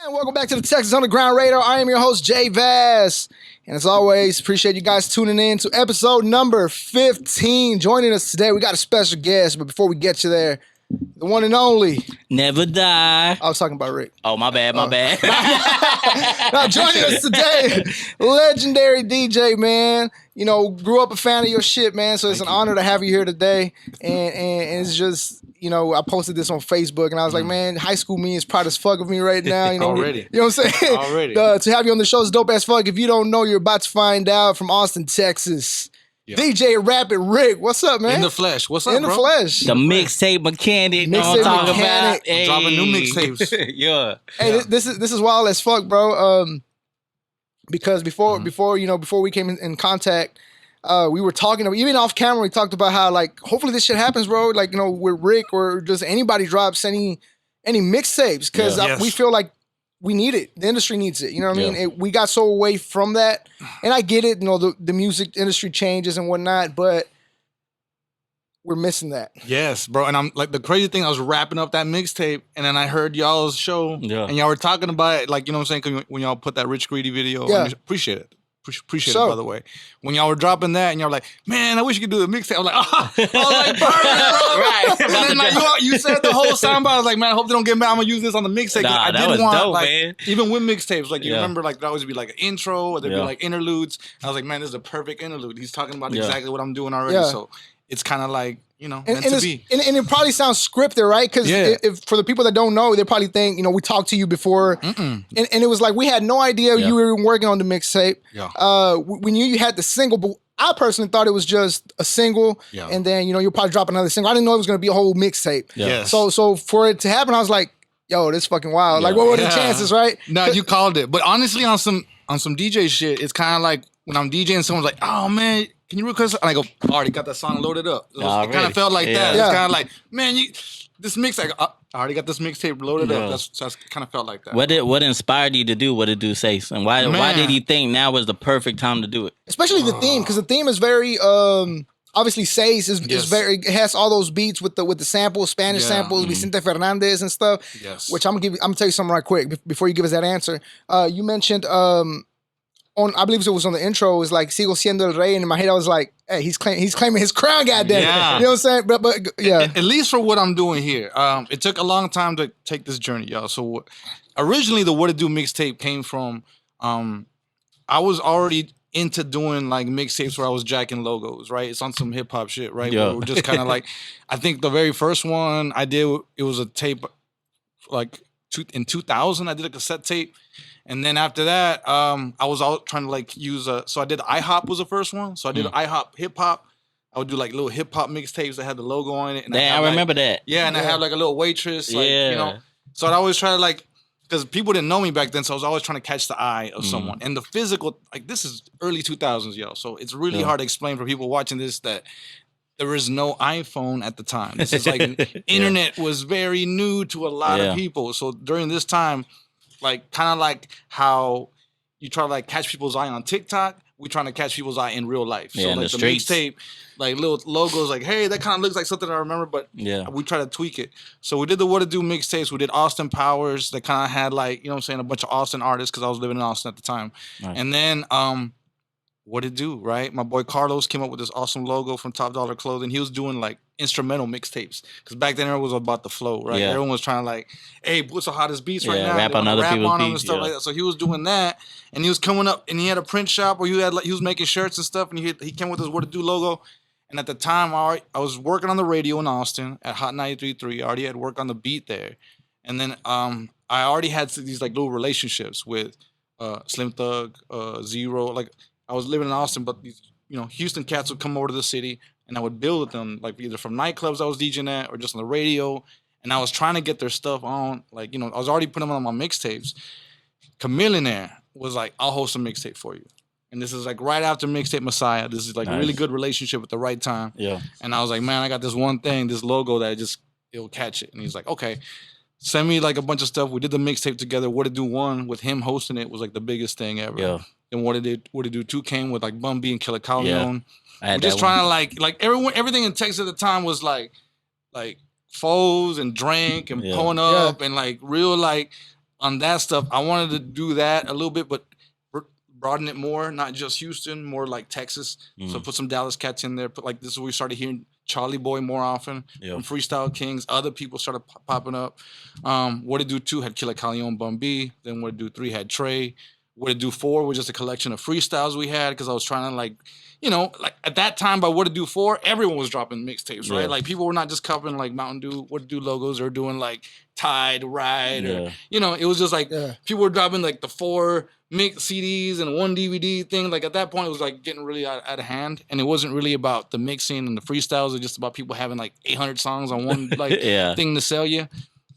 And welcome back to the Texas Underground Radar. I am your host, JVaz. And as always, appreciate you guys tuning in to episode number 15. Joining us today, we got a special guest, but before we get you there, the one and only. Never die. I was talking about Rick. Oh, my bad. Now, joining us today, legendary DJ, man. You know, grew up a fan of your shit, man. So it's an honor to have you here today. And it's just, you know, I posted this on Facebook and I was like, man, high school me is proud as fuck of me right now. You know, Already. You know what I'm saying? Already. To have you on the show is dope as fuck. If you don't know, you're about to find out. From Austin, Texas. Yeah. DJ Rapid Pic. What's up, man? In the flesh. What's up, In the flesh. The mixtape mechanic. Mixtape I'm talking mechanic. about. Hey. Dropping new mixtapes. Yeah. Hey, this is wild as fuck, bro. Because before we came in contact, we were talking, even off camera, we talked about how, like, hopefully this shit happens, bro. Like, you know, with Rick or just anybody drops any mixtapes, because we feel like we need it. The industry needs it. You know what I mean? We got so away from that, and I get it. You know, the music industry changes and whatnot, but we're missing that. Yes, bro. And I'm like, the crazy thing, I was wrapping up that mixtape, and then I heard y'all's show, and y'all were talking about it, like, you know what I'm saying? 'Cause when y'all put that Rich Greedy video, I appreciate it. Appreciate it, by the way. When y'all were dropping that, and y'all were like, man, I wish you could do the mixtape. I was like, I was like, burn it, bro. Right. And then, like, you said the whole soundbite. I was like, man, I hope they don't get mad. I'm going to use this on the mixtape. Nah, I that did was want, dope, like, man. even with mixtapes, like, you remember, like, there always be, like, an intro, or there'd be, like, interludes. And I was like, man, this is a perfect interlude. He's talking about exactly what I'm doing already. Yeah. So it's kind of like, you know, meant to be. And it probably sounds scripted, right? Because if for the people that don't know, they probably think, you know, we talked to you before. And it was like, we had no idea you were even working on the mixtape. Yeah. We knew you had the single, but I personally thought it was just a single. Yeah. And then, you know, you'll probably drop another single. I didn't know it was going to be a whole mixtape. Yeah. Yes. So for it to happen, I was like, yo, this fucking wild. Yeah. Like, what were the chances, right? No, you called it. But honestly, on some DJ shit, it's kind of like when I'm DJing, someone's like, oh, man, can you request? And I go, I already got that song loaded up. It kind of felt like that. It's kind of like, man, this mix, I already got this mixtape loaded up. That's kind of felt like that. What inspired you to do what it do, say? And why did you think now was the perfect time to do it? Especially the theme, because the theme is very obviously Seis is very, it has all those beats with the samples, Spanish samples, Vicente Fernandez and stuff. Yes. Which I'm gonna tell you something right quick before you give us that answer. You mentioned I believe it was on the intro, it was like Sigo siendo el rey, and in my head I was like, hey, he's claiming his crown, goddamn. Yeah. You know what I'm saying? But yeah. At least for what I'm doing here. It took a long time to take this journey, y'all. So originally the What It Do mixtape came from I was already into doing like mixtapes where I was jacking logos, right? It's on some hip hop shit, right? Yeah. We're just kind of like, I think the very first one I did, it was a tape like in 2000, I did a cassette tape. And then after that, I was all trying to like use so I did IHOP was the first one. So I did IHOP hip hop. I would do like little hip hop mixtapes that had the logo on it. And I remember that. Yeah, and I had like a little waitress, like, you know. So I'd always try to like, because people didn't know me back then, so I was always trying to catch the eye of someone. And the physical, like this is early 2000s, yo. So it's really hard to explain for people watching this that there was no iPhone at the time. This is like internet was very new to a lot of people. So during this time, like kind of like how you try to like catch people's eye on TikTok, we trying to catch people's eye in real life. So like the mixtape, like little logos, like, hey, that kind of looks like something I remember, but we try to tweak it. So we did the What It Do mixtapes. We did Austin Powers that kind of had like, you know what I'm saying, a bunch of Austin artists because I was living in Austin at the time. Right. And then What It Do, right? My boy Carlos came up with this awesome logo from Top Dollar Clothing. He was doing like instrumental mixtapes because back then it was about the flow, right? Yeah. Everyone was trying to like, hey, what's the hottest beats right now? Rap on other people's beats, and stuff like that. So he was doing that, and he was coming up, and he had a print shop where he was making shirts and stuff, and he came with his What It Do logo. And at the time, I was working on the radio in Austin at Hot 93.3. I already had work on the beat there, and then I already had these like little relationships with Slim Thug, Zero, like. I was living in Austin, but these, you know, Houston cats would come over to the city, and I would build with them, like either from nightclubs I was DJing at or just on the radio. And I was trying to get their stuff on, like, you know, I was already putting them on my mixtapes. Chamillionaire was like, I'll host a mixtape for you. And this is like right after Mixtape Messiah. This is like a really good relationship at the right time. Yeah. And I was like, man, I got this one thing, this logo that it'll catch it. And he's like, okay, send me like a bunch of stuff. We did the mixtape together. What It Do 1 with him hosting it was like the biggest thing ever. Yeah. And What It Do 2 came with like Bun B and Killer Calderon. Yeah. We're just trying to like everything in Texas at the time was like foes and drink and pulling up and like real like on that stuff, I wanted to do that a little bit, but broaden it more, not just Houston, more like Texas. So put some Dallas cats in there. Put like this is where we started hearing Charlie Boy more often from Freestyle Kings. Other people started popping up. What It Do 2 had Killer Calion, Bun B. Then What It Do 3 had Trey. What It Do 4 was just a collection of freestyles we had because I was trying to like, you know, like at that time by What It Do 4, everyone was dropping mixtapes, right? Like people were not just copying like Mountain Dew, What It Do logos or doing like Tide, Ride, or, you know, it was just like people were dropping like the 4 mix CDs and 1 DVD thing. Like at that point, it was like getting really out of hand, and it wasn't really about the mixing and the freestyles. It was just about people having like 800 songs on one like thing to sell you.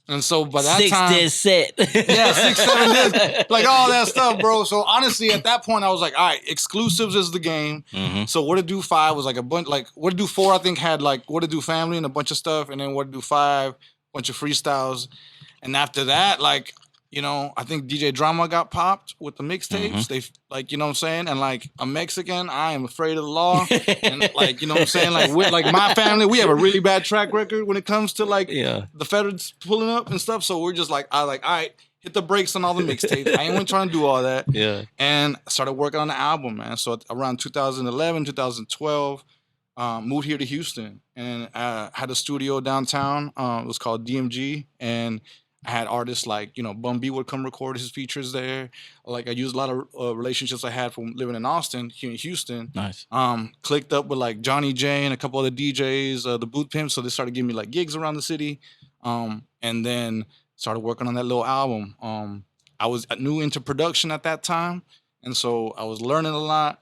And so by that time, 6 disc set, 6, 7 discs, like all that stuff, bro. So honestly, at that point, I was like, all right, exclusives is the game. So What It Do 5 was like a bunch, like What It Do 4, I think had like What It Do Family and a bunch of stuff, and then What It Do 5, bunch of freestyles, and after that, like, you know, I think DJ Drama got popped with the mixtapes. They like, you know what I'm saying? And like a Mexican, I am afraid of the law. And like, you know what I'm saying? Like with like my family, we have a really bad track record when it comes to like the feds pulling up and stuff. So we're just like, all right, hit the brakes on all the mixtapes. I ain't even trying to do all that. And started working on the album, man. So around 2011, 2012, moved here to Houston and had a studio downtown. It was called DMG, and I had artists like, you know, Bun B would come record his features there. Like I used a lot of relationships I had from living in Austin, here in Houston. Nice. Clicked up with like Johnny J and a couple other DJs, the Boot Pimps. So they started giving me like gigs around the city. And then started working on that little album. I was new into production at that time. And so I was learning a lot.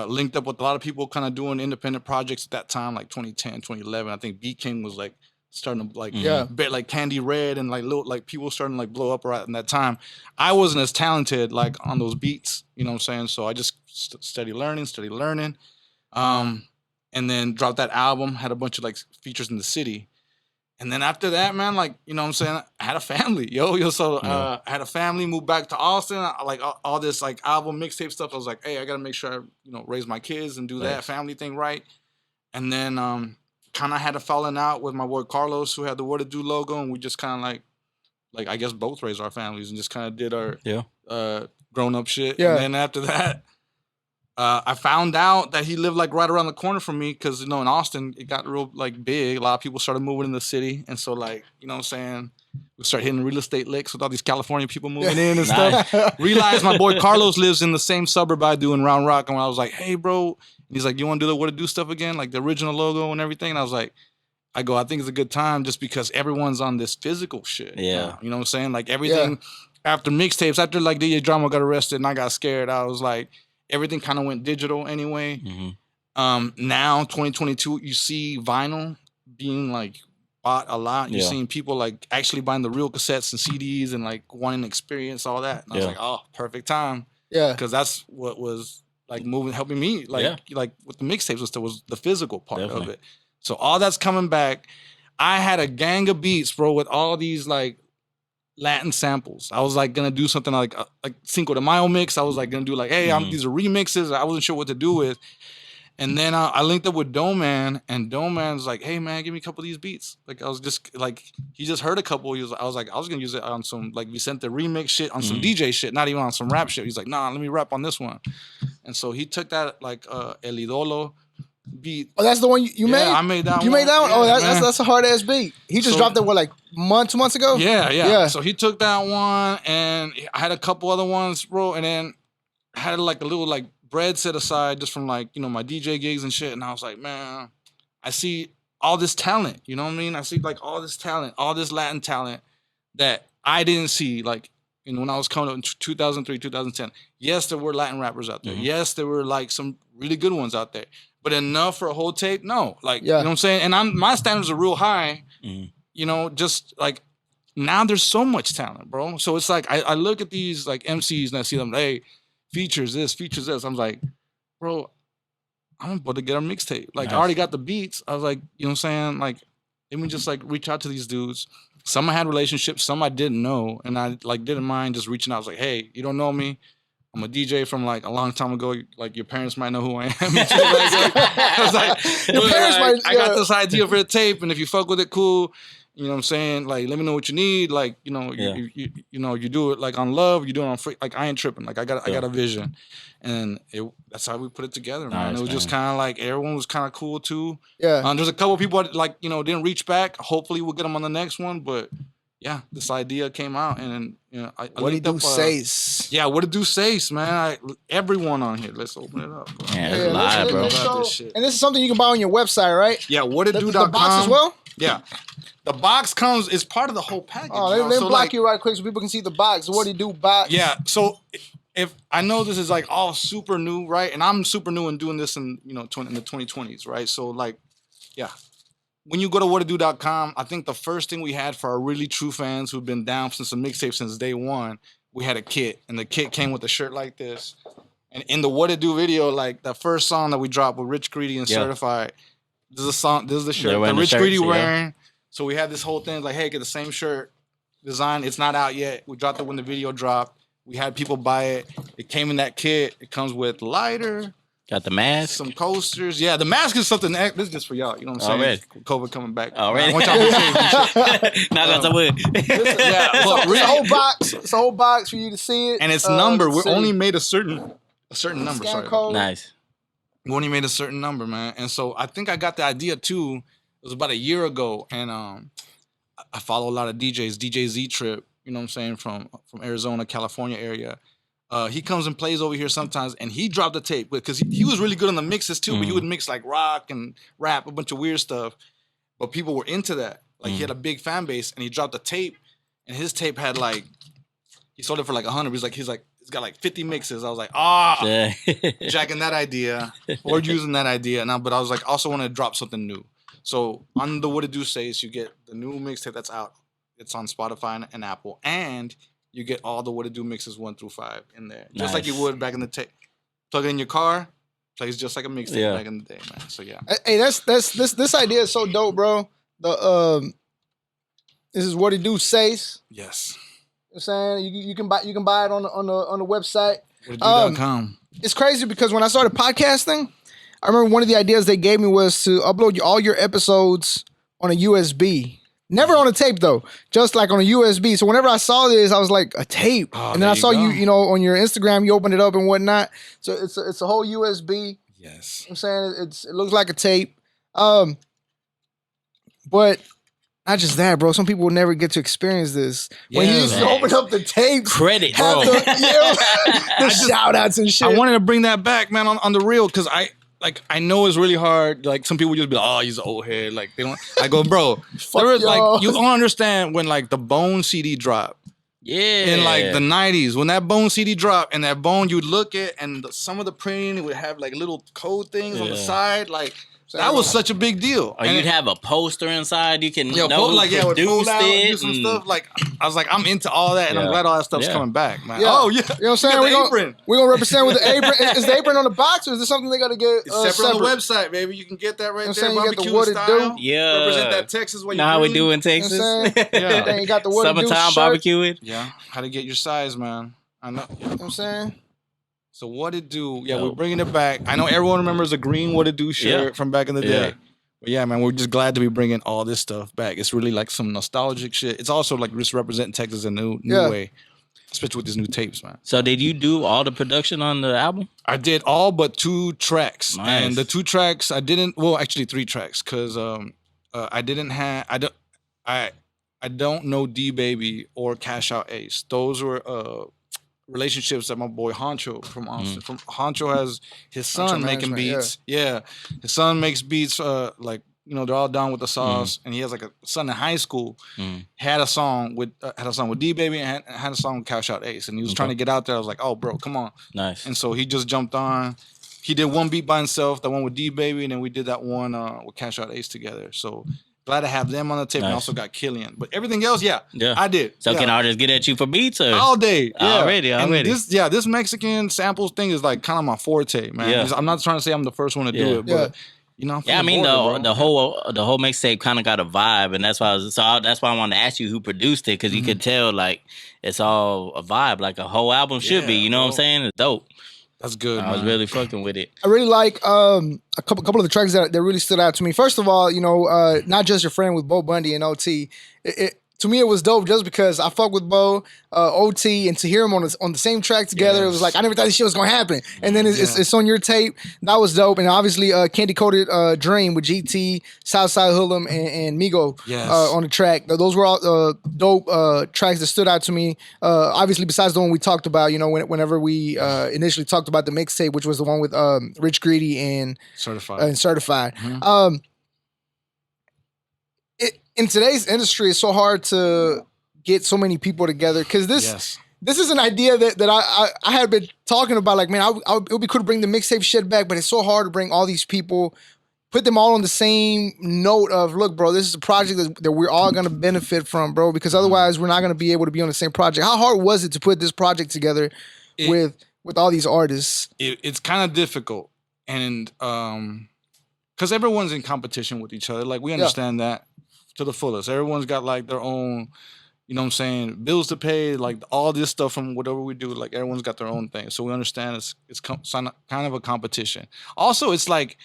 Linked up with a lot of people kind of doing independent projects at that time, like 2010, 2011. I think Beat King was like starting to like bet like Candy Red and like little like people starting to like blow up right in that time. I wasn't as talented like on those beats, you know what I'm saying? So I just steady learning. And then dropped that album, had a bunch of like features in the city. And then after that, man, like, you know what I'm saying? I had a family, So I had a family, moved back to Austin. Like all this like album mixtape stuff. I was like, hey, I got to make sure I, you know, raise my kids and do that family thing right. And then kind of had a falling out with my boy Carlos, who had the What It Do logo, and we just kind of like I guess both raised our families and just kind of did our grown up shit. And then after that, I found out that he lived like right around the corner from me because, you know, in Austin it got real like big. A lot of people started moving in the city, and so like, you know what I'm saying, we started hitting real estate licks with all these California people moving in and stuff. Realized my boy Carlos lives in the same suburb I do in Round Rock, and I was like, hey, bro. He's like, you want to do the What It Do stuff again? Like the original logo and everything? And I was like, I think it's a good time just because everyone's on this physical shit. Yeah. You know what I'm saying? Like everything after mixtapes, after like DJ Drama got arrested and I got scared, I was like, everything kind of went digital anyway. Now, 2022, you see vinyl being like bought a lot. You're seeing people like actually buying the real cassettes and CDs and like wanting to experience all that. And I was like, oh, perfect time. Yeah. Because that's what was like helping me, like with the mixtapes and stuff, was the physical part of it. So all that's coming back. I had a gang of beats, bro, with all these like Latin samples. I was like gonna do something like Cinco de Mayo mix. I was like gonna do like, hey, these are remixes. I wasn't sure what to do with. And then I linked up with Doman, and Doman's like, hey man, give me a couple of these beats. Like I was just like, he just heard a couple. I was gonna use it on some like Vicente remix shit, on some DJ shit, not even on some rap shit. He's like, nah, let me rap on this one. And so he took that like El Idolo beat. Oh, that's the one you made? I made that one. You made that one? Oh, that's a hard ass beat. He just dropped that what, like 2 months ago? Yeah. So he took that one, and I had a couple other ones, bro, and then I had like a little like bread set aside just from like, you know, my DJ gigs and shit. And I was like, man, I see all this talent, you know what I mean? I see like all this talent, all this Latin talent that I didn't see like, you know, when I was coming up in 2003, 2010. Yes, there were Latin rappers out there. Yes, there were like some really good ones out there. But enough for a whole tape? No. Like, you know what I'm saying? And my standards are real high, you know, just like now there's so much talent, bro. So it's like, I look at these like MCs and I see them, hey, features this. I'm like, bro, I'm about to get a mixtape. Like, I already got the beats. I was like, you know what I'm saying? Like, let me just like reach out to these dudes. Some I had relationships, some I didn't know. And I like didn't mind just reaching out. I was like, hey, you don't know me? I'm a DJ from like a long time ago. Like your parents might know who I am. I was like, your parents might. I got this idea for a tape, and if you fuck with it, cool. You know what I'm saying? Like, let me know what you need. Like, you know, you do it like on love. You do it on free. Like, I ain't tripping. Like, I got a vision, and that's how we put it together, man. It was just kind of like everyone was kind of cool too. Yeah. There's a couple of people that, like, you know, didn't reach back. Hopefully, we'll get them on the next one. But yeah, this idea came out, and you know, what it do says? Yeah, what it do says, man. Everyone on here, let's open it up. Bro. Yeah, it's live, bro. And this is something you can buy on your website, right? Yeah, whatitdo.com. The box as well. Yeah. The box comes is part of the whole package. Oh, let me block you right quick so people can see the box. What do you do, box? Yeah. So if I know this is like all super new, right? And I'm super new in doing this in in the 2020s, right? So like, yeah. When you go to whatitdo.com, I think the first thing we had for our really true fans who've been down since the mixtape since day one, we had a kit, and the kit came with a shirt like this. And in the What It Do video, like the first song that we dropped with Rich Greedy and Certified, this is a song. This is the shirt that Rich Greedy wearing. So we had this whole thing like, hey, get the same shirt design. It's not out yet. We dropped it when the video dropped. We had people buy it. It came in that kit. It comes with lighter. Got the mask. Some coasters. Yeah, the mask is something. This is just for y'all. You know what I'm saying? COVID coming back. Already. I want y'all to be safe. Knock on some wood. Yeah, it's a whole box. It's a whole box for you to see it. And it's numbered. We only made a certain number. Scan code. Nice. We only made a certain number, man. And so I think I got the idea too. It was about a year ago, and I follow a lot of DJs. DJ Z Trip, you know what I'm saying, from Arizona, California area. He comes and plays over here sometimes, and he dropped a tape because he was really good on the mixes too. But he would mix like rock and rap, a bunch of weird stuff. But people were into that. Like he had a big fan base, and he dropped a tape, and his tape had like he sold it for like 100. He's like it's got like 50 mixes. I was like, jacking that idea or using that idea. But I was like, also want to drop something new. So on the What It Do Says, you get the new mixtape that's out. It's on Spotify and Apple, and you get all the What It Do mixes 1 through 5 in there, just like you would back in the day. Plug it in your car, plays just like a mixtape back in the day, man. So yeah. Hey, this idea is so dope, bro. This is What It Do Says. Yes. You know what I'm saying you can buy it on the website. Whatitdo.com. It's crazy because when I started podcasting, I remember one of the ideas they gave me was to upload all your episodes on a USB. Never on a tape though, just like on a USB. So whenever I saw this, I was like, a tape. And then I saw you on your Instagram, you opened it up and whatnot. So it's a whole USB. Yes. You know what I'm saying it looks like a tape. But not just that, bro. Some people will never get to experience this. When you used to open up the tapes, credit, bro. The shout outs and shit. I wanted to bring that back, man, on the real, because I know it's really hard. Like some people just be like, "Oh, he's an old head." Like they don't. I go, bro. There is like you don't understand when like the Bone CD dropped. Yeah. In like the 90s, when that Bone CD dropped, and that Bone you'd look at, and some of the printing it would have like little code things on the side, like. That was such a big deal. Or you'd have a poster inside. You can know who produced it. Do some stuff. Like I was like, I'm into all that, and I'm glad all that stuff's coming back, man. Yeah. Oh yeah, you know what I'm saying? We're gonna represent with the apron. Is the apron on the box, or is this something they gotta get separate on the website, baby? You can get that right there. Barbecue What It style. Do. Yeah, represent that Texas way. Now how we do in Texas. Yeah, you got the What It Do Summertime barbecuing. Yeah, how to get your size, man. I know. You know what I'm saying? So What It Do? Yeah, we're bringing it back. I know everyone remembers the green What It Do shirt from back in the day. But yeah, man, we're just glad to be bringing all this stuff back. It's really like some nostalgic shit. It's also like just representing Texas in a new way, especially with these new tapes, man. So did you do all the production on the album? I did all but 2 tracks. Nice. And the 2 tracks I didn't, well, actually 3 tracks, because I don't know D Baby or Cash Out Ace. Those were relationships that my boy Honcho from Austin. From Honcho has his son making beats. Yeah. His son makes beats like, you know, they're all down with the sauce, and he has like a son in high school. Had a song with D Baby and had a song with Cash Out Ace, and he was trying to get out there. I was like, oh bro, come on. Nice. And so he just jumped on. He did one beat by himself, that one with D Baby, and then we did that one with Cash Out Ace together. So glad to have them on the tape. And also got Killian. But everything else, I did. So can artists get at you for beats or? All day. Yeah. Already. And this Mexican samples thing is like kind of my forte, man. Yeah. I'm not trying to say I'm the first one to do it, but you know. I mean the whole mixtape kind of got a vibe, and that's why I wanted to ask you who produced it, because you could tell like it's all a vibe, like a whole album should be. You know what I'm saying? It's dope. That's good. I was really fucking with it. I really like a couple of the tracks that really stood out to me. First of all, Not Just Your Friend with Bo Bundy and OT. To me, it was dope just because I fuck with Bo, OT, and to hear them on the same track together, It was like, I never thought this shit was going to happen. And then it's on your tape. That was dope. And obviously, Candy Coated Dream with GT, Southside Hoodlum, and Migo on the track. Those were all dope tracks that stood out to me. Obviously, besides the one we talked about, whenever we initially talked about the mixtape, which was the one with Rich Greedy and Certified. Mm-hmm. In today's industry, it's so hard to get so many people together because this is an idea that I had been talking about. Like, man, it would be cool to bring the mixtape shit back, but it's so hard to bring all these people, put them all on the same note of, look, bro, this is a project that we're all going to benefit from, bro, because otherwise we're not going to be able to be on the same project. How hard was it to put this project together with all these artists? It's kind of difficult, and because everyone's in competition with each other. Like, we understand that to the fullest. Everyone's got like their own, bills to pay, like all this stuff from whatever we do. Like, everyone's got their own thing. So we understand it's kind of a competition. Also, it's like,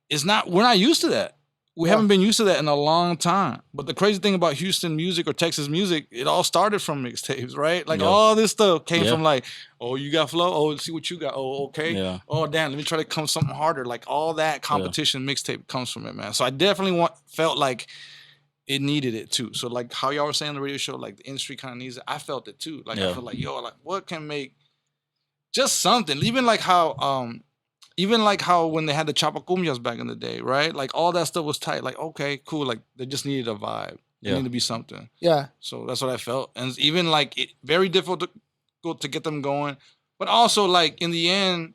we're not used to that. We haven't been used to that in a long time. But the crazy thing about Houston music or Texas music, it all started from mixtapes, right? Like, all this stuff came from like, oh, you got flow? Oh, let's see what you got. Oh, okay. Yeah. Oh, damn, let me try to come something harder. Like, all that competition mixtape comes from it, man. So I definitely felt like it needed it too. So like how y'all were saying on the radio show, like the industry kind of needs it. I felt it too. Like I felt like, like what can make just something? Even like how when they had the Chapacumbias back in the day, right? Like all that stuff was tight. Like, okay, cool. Like they just needed a vibe. It needed to be something. Yeah. So that's what I felt. And even like very difficult to get them going. But also like in the end,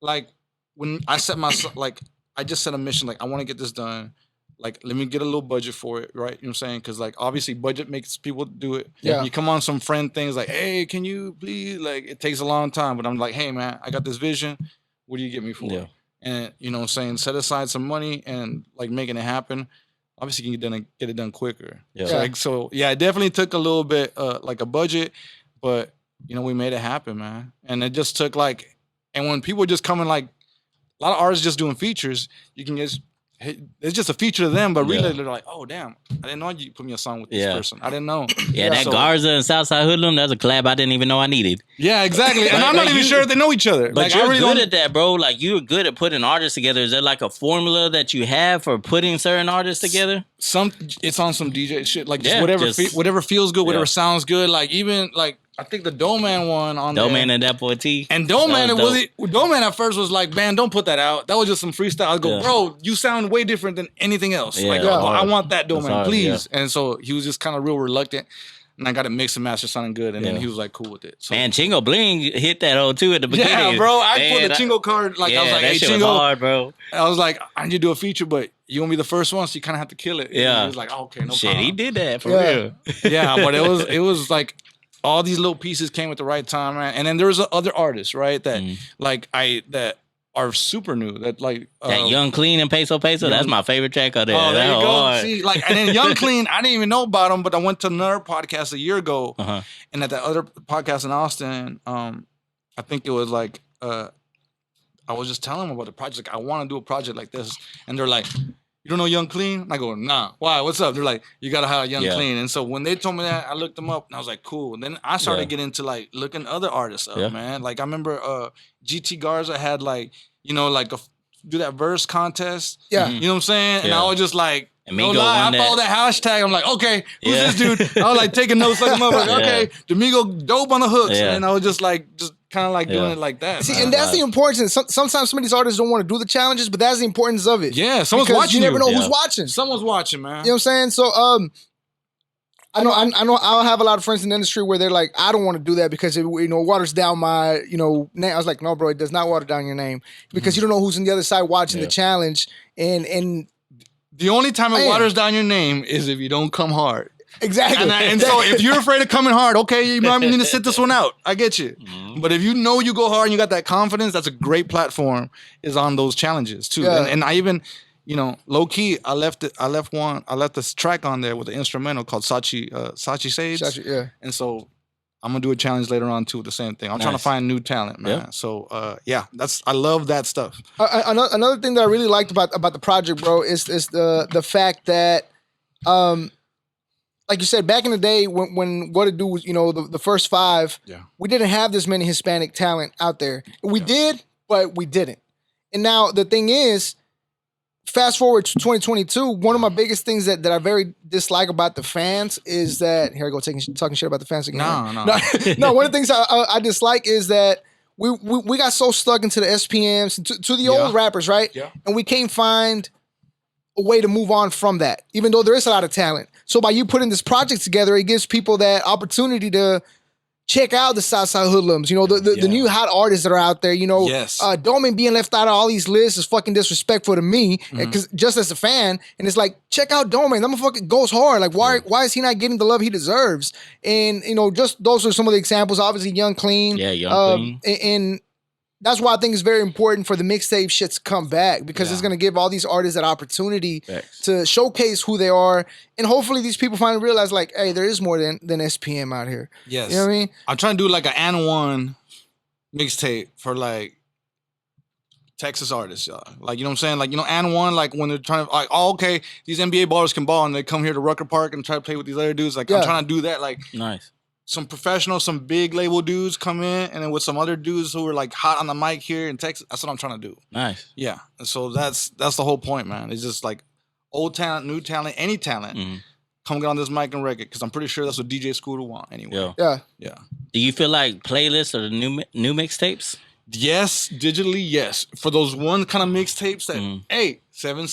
like when I set myself, like I just set a mission, like I want to get this done. Like, let me get a little budget for it, right? You know what I'm saying? Because, like, obviously, budget makes people do it. Yeah. You come on some friend things like, hey, can you please? Like, it takes a long time. But I'm like, hey, man, I got this vision. What do you get me for? Yeah. And, you know what I'm saying? Set aside some money and, like, making it happen. Obviously, you can get it done quicker. Yeah. So, it definitely took a little bit, like, a budget. But, we made it happen, man. And it just took, like, and when people just coming, like, a lot of artists just doing features, you can just, it's just a feature to them, but really they're like, oh damn, I didn't know you put me a song with this person. I didn't know. That Garza and Southside Hoodlum, that's a collab I didn't even know I needed. Yeah, exactly. And I'm not even sure if they know each other. But like, you're really good at that, bro. Like you're good at putting artists together. Is there like a formula that you have for putting certain artists together? It's on some DJ shit. Like just whatever feels good, whatever sounds good. Like even like I think the Doe Man one on Doe Man and that boy T. And Doe Man, Doe Man at first was like, man, don't put that out. That was just some freestyle. I go, bro, you sound way different than anything else. Like, I want that Doe Man, please. And so he was just kind of real reluctant. And I got it mixed and mastered, sounding good, and then he was like cool with it. So, and Chingo Bling hit that hole too at the beginning. Yeah, bro, I put the Chingo card. Like I was like, that hey, shit Chingo, was hard, bro. I was like, I need to do a feature, but you gonna be the first one, so you kind of have to kill it. And he was like, oh, okay, no problem. He did that for real. Yeah, but it was like all these little pieces came at the right time, man. And then there was other artists, right? That that are super new. That like that Young Clean and Peso. That's my favorite track out there. Oh, there you go. Hard. See, like, and then Young Clean, I didn't even know about him, but I went to another podcast a year ago, and at that other podcast in Austin, I think it was like I was just telling them about the project. Like, I want to do a project like this, and they're like, you don't know Young Clean? And I go, nah. Why? What's up? They're like, you gotta hire Young Clean. And so when they told me that, I looked them up and I was like, cool. And then I started getting into like looking other artists up, man. Like I remember GT Garza had like, like do that verse contest. Yeah. You know what I'm saying? And I was just like, I follow that hashtag. I'm like, okay, who's this dude? I was like taking notes like a motherfucker. Okay, Domingo dope on the hooks. And I was just kind of like doing it like that. See, and that's the importance. Sometimes some of these artists don't want to do the challenges, but that's the importance of it. Yeah, someone's watching. You never know who's watching. Someone's watching, man. You know what I'm saying? So, I know. I'll have a lot of friends in the industry where they're like, I don't want to do that because it waters down my name. I was like, no, bro, it does not water down your name because you don't know who's on the other side watching the challenge. And the only time it waters down your name is if you don't come hard. Exactly. And so if you're afraid of coming hard, okay, you might need to sit this one out. I get you. Mm-hmm. But if you know you go hard and you got that confidence, that's a great platform is on those challenges too. Yeah. And I even, low key, I left this track on there with the instrumental called Sachi Sage. Sachi, yeah. And so I'm gonna do a challenge later on too with the same thing. I'm trying to find new talent, man. Yep. So I love that stuff. Another thing that I really liked about the project, bro, is the fact that like you said, back in the day when What It Do was, the first 5, we didn't have this many Hispanic talent out there. We did, but we didn't. And now the thing is, fast forward to 2022, one of my biggest things that I very dislike about the fans is that, here I go talking shit about the fans again. No, one of the things I dislike is that we got so stuck into the SPMs, to the old rappers, right? Yeah. And we can't find a way to move on from that, even though there is a lot of talent. So by you putting this project together, it gives people that opportunity to check out the Southside Hoodlums, the new hot artists that are out there, Yes. Doman being left out of all these lists is fucking disrespectful to me, because just as a fan, and it's like, check out Doman, that motherfucker goes hard. Like, why is he not getting the love he deserves? And, just those are some of the examples. Obviously, Young Clean. Yeah, Young Clean. And that's why I think it's very important for the mixtape shit to come back, because it's going to give all these artists that opportunity to showcase who they are. And hopefully these people finally realize, like, hey, there is more than SPM out here. Yes. You know what I mean? I'm trying to do like an and one mixtape for like Texas artists, y'all. Like, you know what I'm saying? Like, and one, like when they're trying to, like, oh, okay, these NBA ballers can ball and they come here to Rucker Park and try to play with these other dudes. Like, I'm trying to do that. Like, nice. Some professional, some big label dudes come in, and then with some other dudes who are like hot on the mic here in Texas. That's what I'm trying to do. Nice. Yeah. And so that's the whole point, man. It's just like old talent, new talent, any talent. Come get on this mic and record, because I'm pretty sure that's what DJ Scooter want anyway. Yeah. Do you feel like playlists are the new mixtapes? Yes, digitally, yes. For those one kind of mixtapes that, hey, 7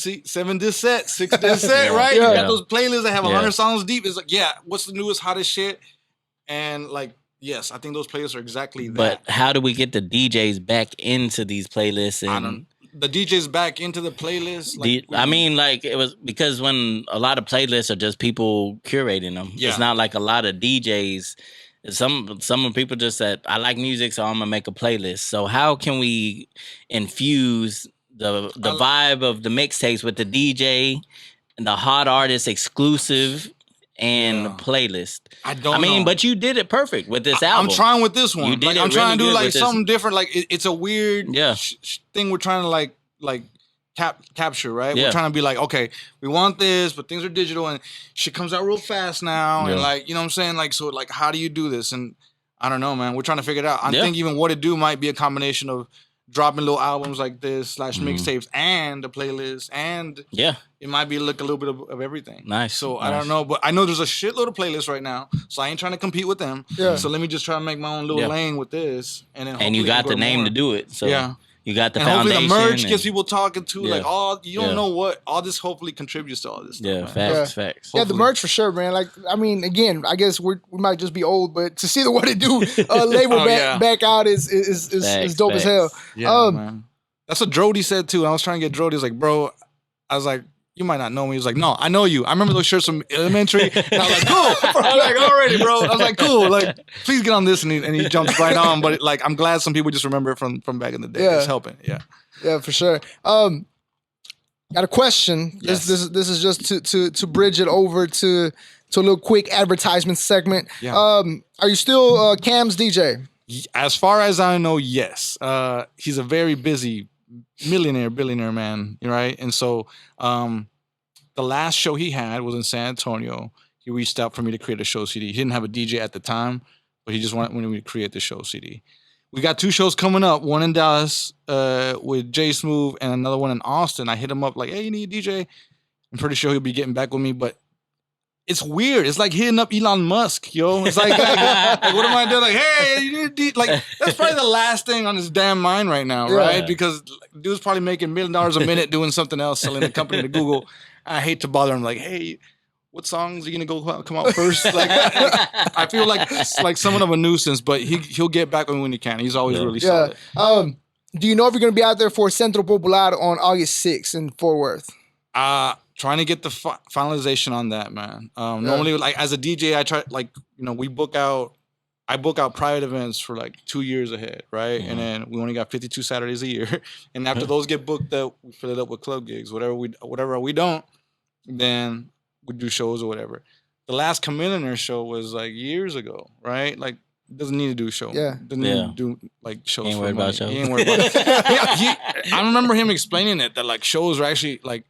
disc set, 6 disc set, right? You got those playlists that have 100 songs deep. It's like, what's the newest, hottest shit? And like, yes, I think those playlists are exactly that. But how do we get the DJs back into these playlists? And the DJs back into the playlist? Like, it was because when a lot of playlists are just people curating them. It's not like a lot of DJs. Some people just said, I like music, so I'm gonna make a playlist. So how can we infuse the vibe of the mixtapes with the DJ and the hot artist exclusive and playlist? I know. But you did it perfect with this album. I'm trying with this one. You did I'm trying to do like something this. different. Like it's a weird thing we're trying to like capture, right? We're trying to be like, okay, we want this, but things are digital and shit comes out real fast now. And like, you know what I'm saying? Like, so like, how do you do this? And I don't know, man. We're trying to figure it out. I think even What It Do might be a combination of dropping little albums like this / mixtapes and the playlist, and it might be like a little bit of everything. Nice. So I don't know, but I know there's a shitload of playlists right now, so I ain't trying to compete with them. So let me just try to make my own little lane with this, and then you got the name to do it. So you got the foundation. Hopefully the merch gets people talking too. Like you don't know what all this hopefully contributes to all this stuff. Facts. Hopefully. Yeah, the merch for sure, man. Like, I mean, again, I guess we might just be old, but to see the What It Do label back out is dope as hell. Yeah, man. That's what Drody said too. I was trying to get Drody. He's like, bro, I was like, you might not know me. He was like, no, I know you. I remember those shirts from elementary. And I was like, cool. I was like, already, bro. I was like, cool. Like, please get on this. And he jumped right on. But like, I'm glad some people just remember it from back in the day. It's helping. Yeah, for sure. Got a question. Yes. This is just to bridge it over to a little quick advertisement segment. Yeah. Are you still Cam's DJ? As far as I know, yes. He's a very busy billionaire man, right? And so the last show he had was in San Antonio. He reached out for me to create a show CD. He didn't have a DJ at the time, but he just wanted me to create the show CD. We got 2 shows coming up, one in Dallas with Jay Smooth and another one in Austin. I hit him up like, hey, you need a DJ? I'm pretty sure he'll be getting back with me, but it's weird. It's like hitting up Elon Musk, yo. It's like what am I doing? Like, hey, you need like that's probably the last thing on his damn mind right now, right? Because dude's probably making $1 million a minute doing something else, selling the company to Google. I hate to bother him. Like, hey, what songs are you gonna come out first? Like, I feel like it's like somewhat of a nuisance, but he'll get back with me when he can. He's always really solid. Do you know if you're gonna be out there for Centro Popular on August 6th in Fort Worth? Trying to get the finalization on that, man. Normally, like as a DJ, I try I book out private events for like 2 years ahead, right? And then we only got 52 Saturdays a year, and after those get booked up, we fill it up with club gigs. Whatever we don't, then we do shows or whatever. The last Chameleonaire show was like years ago, right? Like doesn't need to do a show. Yeah. Doesn't need to do like shows. Ain't for worried money. about shows. He ain't worried about it. I remember him explaining it that like shows are actually like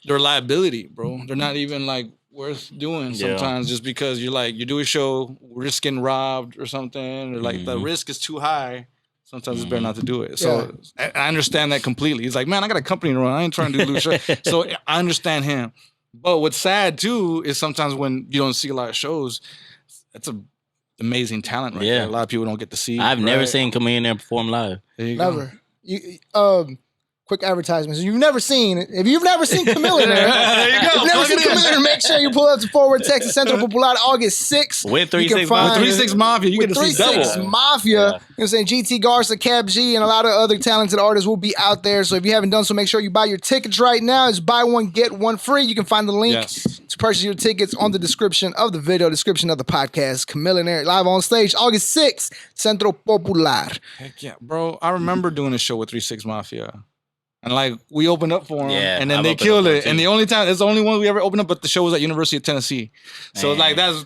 they're a liability, bro. They're not even like worth doing sometimes just because you do a show, we're just getting robbed or something, or like the risk is too high. Sometimes it's better not to do it. So I understand that completely. He's like, man, I got a company to run. I ain't trying to do loose show. So I understand him. But what's sad too is sometimes when you don't see a lot of shows, that's a amazing talent right there. A lot of people don't get to see. I've never seen come in there and perform live. There you Never. go. Quick advertisements. If you've never seen Camille in there, if you've never seen Camille in there, make sure you pull up to Forward Texas Centro Popular August 6th. With 3-6 Mafia. 3-6 Mafia, you get to see double. 3-6 Mafia, you know what I'm saying? GT Garza, Cab G, and a lot of other talented artists will be out there. So if you haven't done so, make sure you buy your tickets right now. It's buy one, get one free. You can find the link to purchase your tickets on the description of the video, description of the podcast. Camille in there, live on stage, August 6th, Centro Popular. Heck yeah, bro. I remember doing a show with 3-6 Mafia. And like we opened up for them, and then they killed it. And the only time, it's the only one we ever opened up, but the show was at University of Tennessee. So like that's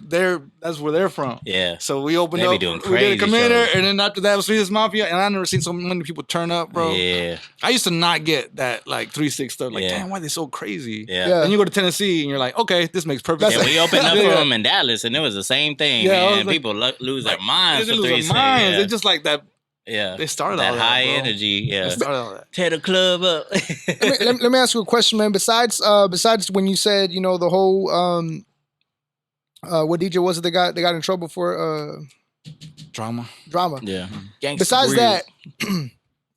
where they're from. Yeah. So we opened up, we did a commander, and then after that was 3-6 Mafia, and I never seen so many people turn up, bro. Yeah. I used to not get that like 3-6 stuff. Like, damn, why are they so crazy? Yeah. Then you go to Tennessee and you're like, okay, this makes perfect sense. And we opened up for them in Dallas, and it was the same thing. Man, people lose their minds for 3-6. It's just like that. Yeah, they started that all high that, energy. Yeah, they started all that. Tear the club up. let me ask you a question, man. Besides when you said the whole what DJ was it they got in trouble for drama. Yeah. Besides that,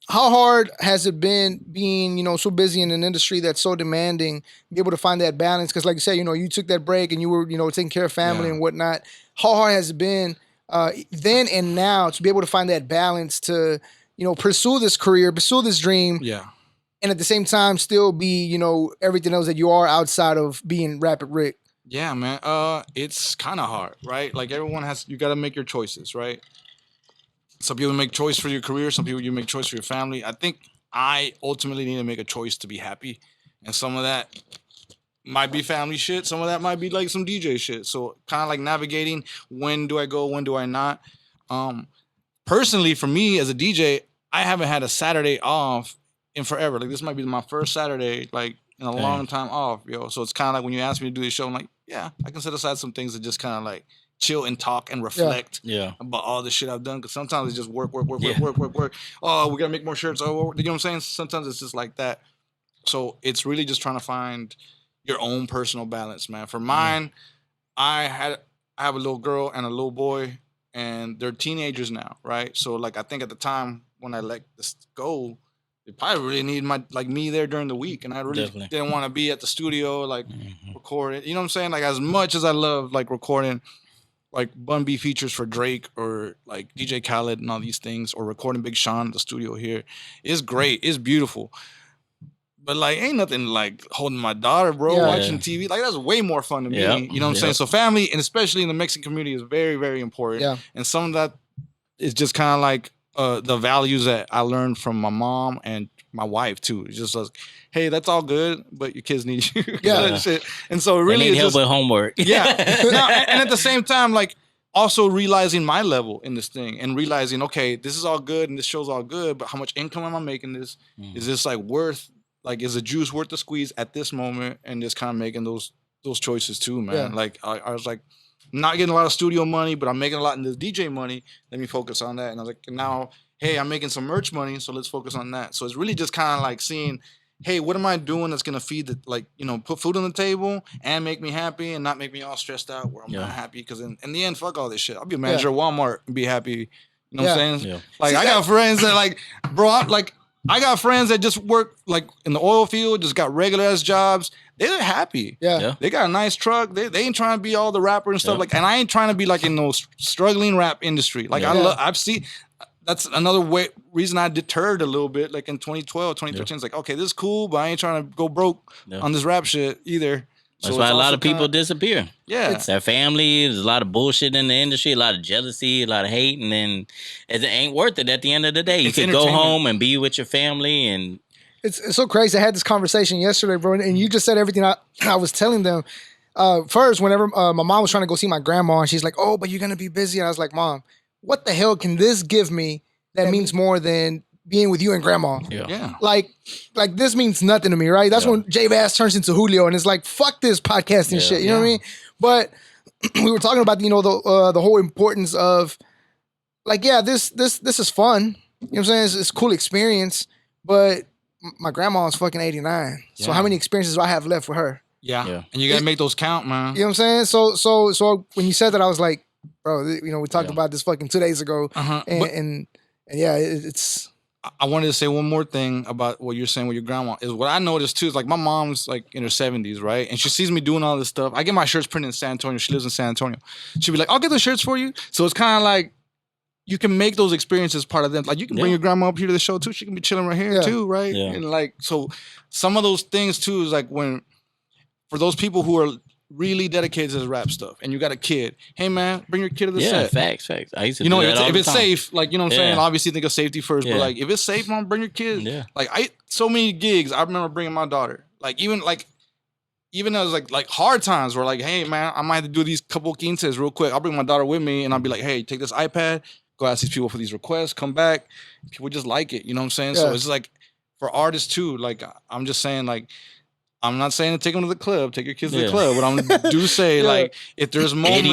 how hard has it been being so busy in an industry that's so demanding, be able to find that balance? Because like you said, you took that break and you were taking care of family and whatnot. How hard has it been? Then and now to be able to find that balance to, pursue this career, pursue this dream. Yeah. And at the same time, still be, everything else that you are outside of being Rapid Rick. Yeah, man. It's kind of hard, right? Like everyone you got to make your choices, right? Some people make choice for your career. Some people you make choice for your family. I think I ultimately need to make a choice to be happy. And some of that might be family shit. Some of that might be like some DJ shit. So kind of like navigating when do I go, when do I not. Personally, for me as a DJ, I haven't had a Saturday off in forever. Like this might be my first Saturday like in a long time off, yo. So it's kind of like when you ask me to do this show, I'm like, yeah, I can set aside some things to just kind of like chill and talk and reflect about all the shit I've done. Because sometimes it's just work. Oh, we gotta make more shirts. Oh, you know what I'm saying? Sometimes it's just like that. So it's really just trying to find your own personal balance, man. For mine, I have a little girl and a little boy, and they're teenagers now, right? So like I think at the time when I let this go, they probably really need me there during the week, and I really didn't want to be at the studio like recording. You know what I'm saying? Like as much as I love like recording like Bun B features for Drake or like DJ Khaled and all these things, or recording Big Sean at the studio here, it's great. It's beautiful. But like, ain't nothing like holding my daughter, bro, watching TV. Like, that's way more fun to me. You know what I'm saying? So family, and especially in the Mexican community, is very, very important. Yeah. And some of that is just kind of like the values that I learned from my mom and my wife, too. It's just like, hey, that's all good, but your kids need you. And shit. And so it really they need help with homework. And at the same time, like, also realizing my level in this thing and realizing, okay, this is all good and this show's all good, but how much income am I making this? Is this like worth... Like, is the juice worth the squeeze at this moment? And just kind of making those choices too, man. Yeah. Like, I was like, I'm not getting a lot of studio money, but I'm making a lot in the DJ money. Let me focus on that. And I was like, now, hey, I'm making some merch money, so let's focus on that. So it's really just kind of like seeing, hey, what am I doing that's gonna feed put food on the table and make me happy and not make me all stressed out where I'm not happy. Because in the end, fuck all this shit. I'll be a manager at Walmart and be happy. You know what I'm saying? Yeah. Like, I got friends that like, bro, I got friends that just work like in the oil field, just got regular ass jobs. They're happy. Yeah. They got a nice truck. They ain't trying to be all the rapper and stuff. Like, and I ain't trying to be like in those struggling rap industry. Like I've seen, that's another reason I deterred a little bit. Like in 2012, 2013, it's like, okay, this is cool, but I ain't trying to go broke on this rap shit either. That's why a lot of people disappear. Yeah. It's their family. There's a lot of bullshit in the industry, a lot of jealousy, a lot of hate, and then it ain't worth it at the end of the day. You can go home and be with your family. And it's so crazy. I had this conversation yesterday, bro, and you just said everything I was telling them. First, whenever my mom was trying to go see my grandma, and she's like, oh, but you're going to be busy. And I was like, Mom, what the hell can this give me that means more than being with you and grandma? Yeah. Like this means nothing to me, right? That's when JVaz turns into Julio, and it's like, fuck this podcasting shit. You know what I mean? But we were talking about, the whole importance of, like, this is fun. You know what I'm saying? It's a cool experience, but my grandma is fucking 89. So how many experiences do I have left with her? Yeah. And you gotta make those count, man. You know what I'm saying? So when you said that, I was like, bro, we talked about this fucking 2 days ago, and it's. I wanted to say one more thing about what you're saying with your grandma. Is what I noticed too is, like, my mom's like in her 70s, right? And she sees me doing all this stuff. I get my shirts printed in San Antonio. She lives in San Antonio. She'd be like, I'll get the shirts for you. So it's kind of like, you can make those experiences part of them. Like, you can bring your grandma up here to the show too. She can be chilling right here too, right? Yeah. And like, so some of those things too is like, for those people who are really dedicated to this rap stuff, and you got a kid, hey man, bring your kid to the set. Facts. I used to do that all if the it's time. Safe, like, you know what I'm saying? Obviously think of safety first, but like, if it's safe, mom, bring your kids. Yeah. Like, so many gigs, I remember bringing my daughter. Like, even as like hard times where, like, hey man, I might have to do these couple quinces real quick. I'll bring my daughter with me, and I'll be like, hey, take this iPad, go ask these people for these requests, come back. People just like it, you know what I'm saying? So it's like, for artists too, like, I'm just saying, like, I'm not saying to take them to the club, take your kids to the club, but I'm do say like, if there's moments,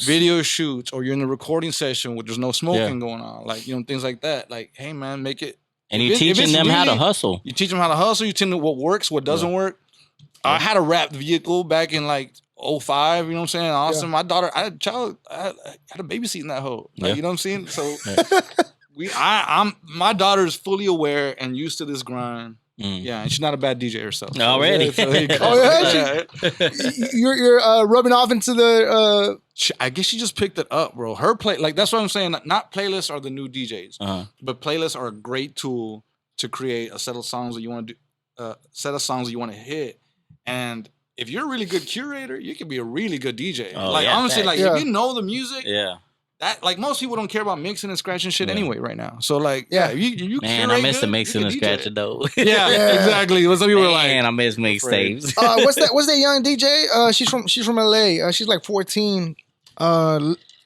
video shoots, or you're in a recording session where there's no smoking going on, like, things like that. Like, hey man, make it. And you're teaching them how to hustle. You teach them how to hustle. You teach them what works, what doesn't work. I had a wrapped vehicle back in like 05, you know what I'm saying? Austin, my daughter, I had a child, I had a baby seat in that hole. Like, you know what I'm saying? So my daughter is fully aware and used to this grind. Yeah, and she's not a bad DJ herself. Already. You're rubbing off into the. I guess she just picked it up, bro. Her that's what I'm saying. Not playlists are the new DJs, but playlists are a great tool to create a set of songs that you want to do, that you want to hit. And if you're a really good curator, you can be a really good DJ. Honestly, if you know the music, that, like, most people don't care about mixing and scratching shit anyway right now. So like, you man, I miss the mixing and scratching though. Exactly. What some people were like, man, I miss mixtapes. What's that young DJ? She's from LA. She's like 14.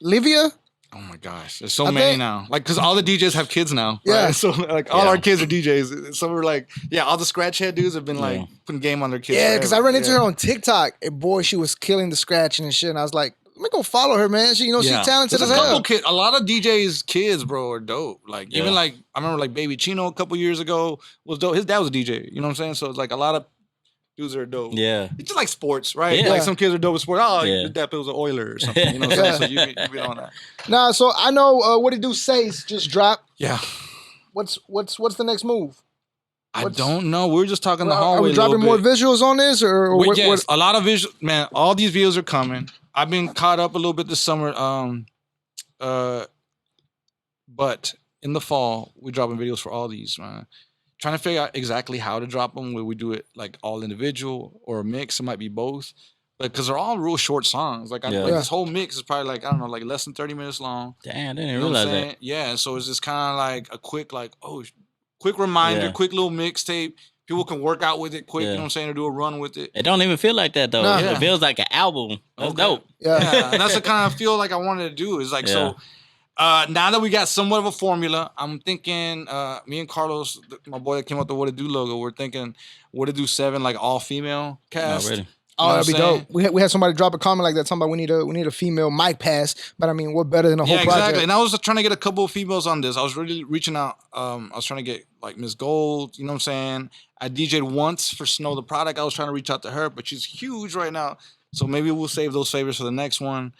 Livia. Oh my gosh, there's so many now. Like, because all the DJs have kids now. Yeah. Right? So like, all our kids are DJs. So we're like, all the scratch head dudes have been like putting game on their kids. Yeah, because I ran into her on TikTok, and boy, she was killing the scratching and shit. And I was like, let me go follow her, man. She, she's talented as hell. A lot of DJs' kids, bro, are dope. Like, even like, I remember like Baby Chino a couple years ago was dope. His dad was a DJ. You know what I'm saying? So it's like a lot of dudes are dope. Yeah. It's just like sports, right? Yeah. Like, some kids are dope with sports. Oh, his dad was an Oiler or something. You know what I'm saying? So you be on that. Nah, so I know What It Do Says just dropped. Yeah. What's the next move? I don't know. We were just talking the hallway. Are we dropping more visuals on this, or yes, a lot of visuals. Man, all these videos are coming. I've been caught up a little bit this summer. But in the fall, we're dropping videos for all these, man. Trying to figure out exactly how to drop them. Will we do it like all individual or a mix? It might be both. But because they're all real short songs. Like, this whole mix is probably like, I don't know, like less than 30 minutes long. Damn, I didn't realize that. Yeah, so it's just kind of like a quick, quick reminder, quick little mixtape. People can work out with it quick, you know what I'm saying, or do a run with it. It don't even feel like that, though. No. It feels like an album. That's dope. Yeah, and that's the kind of feel like I wanted to do. Is like, so now that we got somewhat of a formula, I'm thinking, me and Carlos, my boy that came up with the What It Do logo, we're thinking What It Do 7, like all-female cast. Already. Oh, that'd be dope. We had somebody drop a comment like that, talking about we need a female mic pass. But I mean, what better than a whole project? Exactly. And I was trying to get a couple of females on this. I was really reaching out. I was trying to get like Miss Gold. You know what I'm saying? I DJ'd once for Snow the Product. I was trying to reach out to her, but she's huge right now. So maybe we'll save those favors for the next one.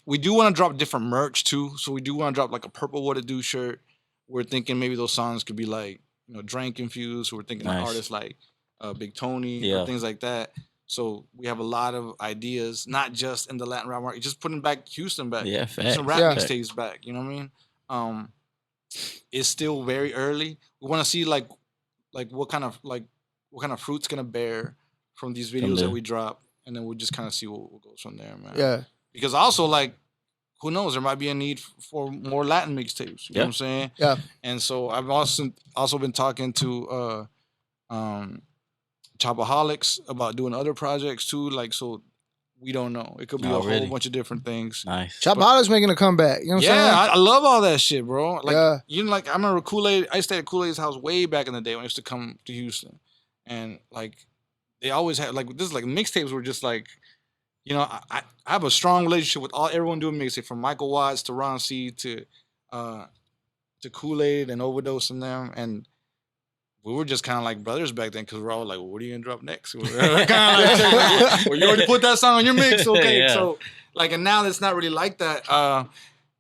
We do want to drop different merch too. So we do want to drop like a purple What It Do shirt. We're thinking maybe those songs could be like, drink infused. So we're thinking of artists like Big Tony or things like that. So we have a lot of ideas, not just in the Latin rap market, just putting back Houston back. Yeah, facts. Some rap mixtapes back. You know what I mean? It's still very early. We want to see like what kind of fruit's gonna bear from these videos that we drop, and then we'll just kind of see what goes from there, man. Yeah. Because also, like, who knows? There might be a need for more Latin mixtapes. You know what I'm saying? Yeah. And so I've also been talking to Chopaholics about doing other projects too. Like, so We don't know. It could be a whole bunch of different things. Nice. Chapada's making a comeback. You know what I'm saying? I love all that shit, bro. Like, I remember Kool-Aid. I stayed at Kool-Aid's house way back in the day when I used to come to Houston, and like they always had like this. Like mixtapes were just like, I have a strong relationship with everyone doing mixtape, from Michael Watts to Ron C to Kool-Aid and Overdose and them, and we were just kind of like brothers back then, because we're all like, well, what are you gonna drop next? We're kind of like, well, you already put that song on your mix, okay? Yeah. So like, and now it's not really like that.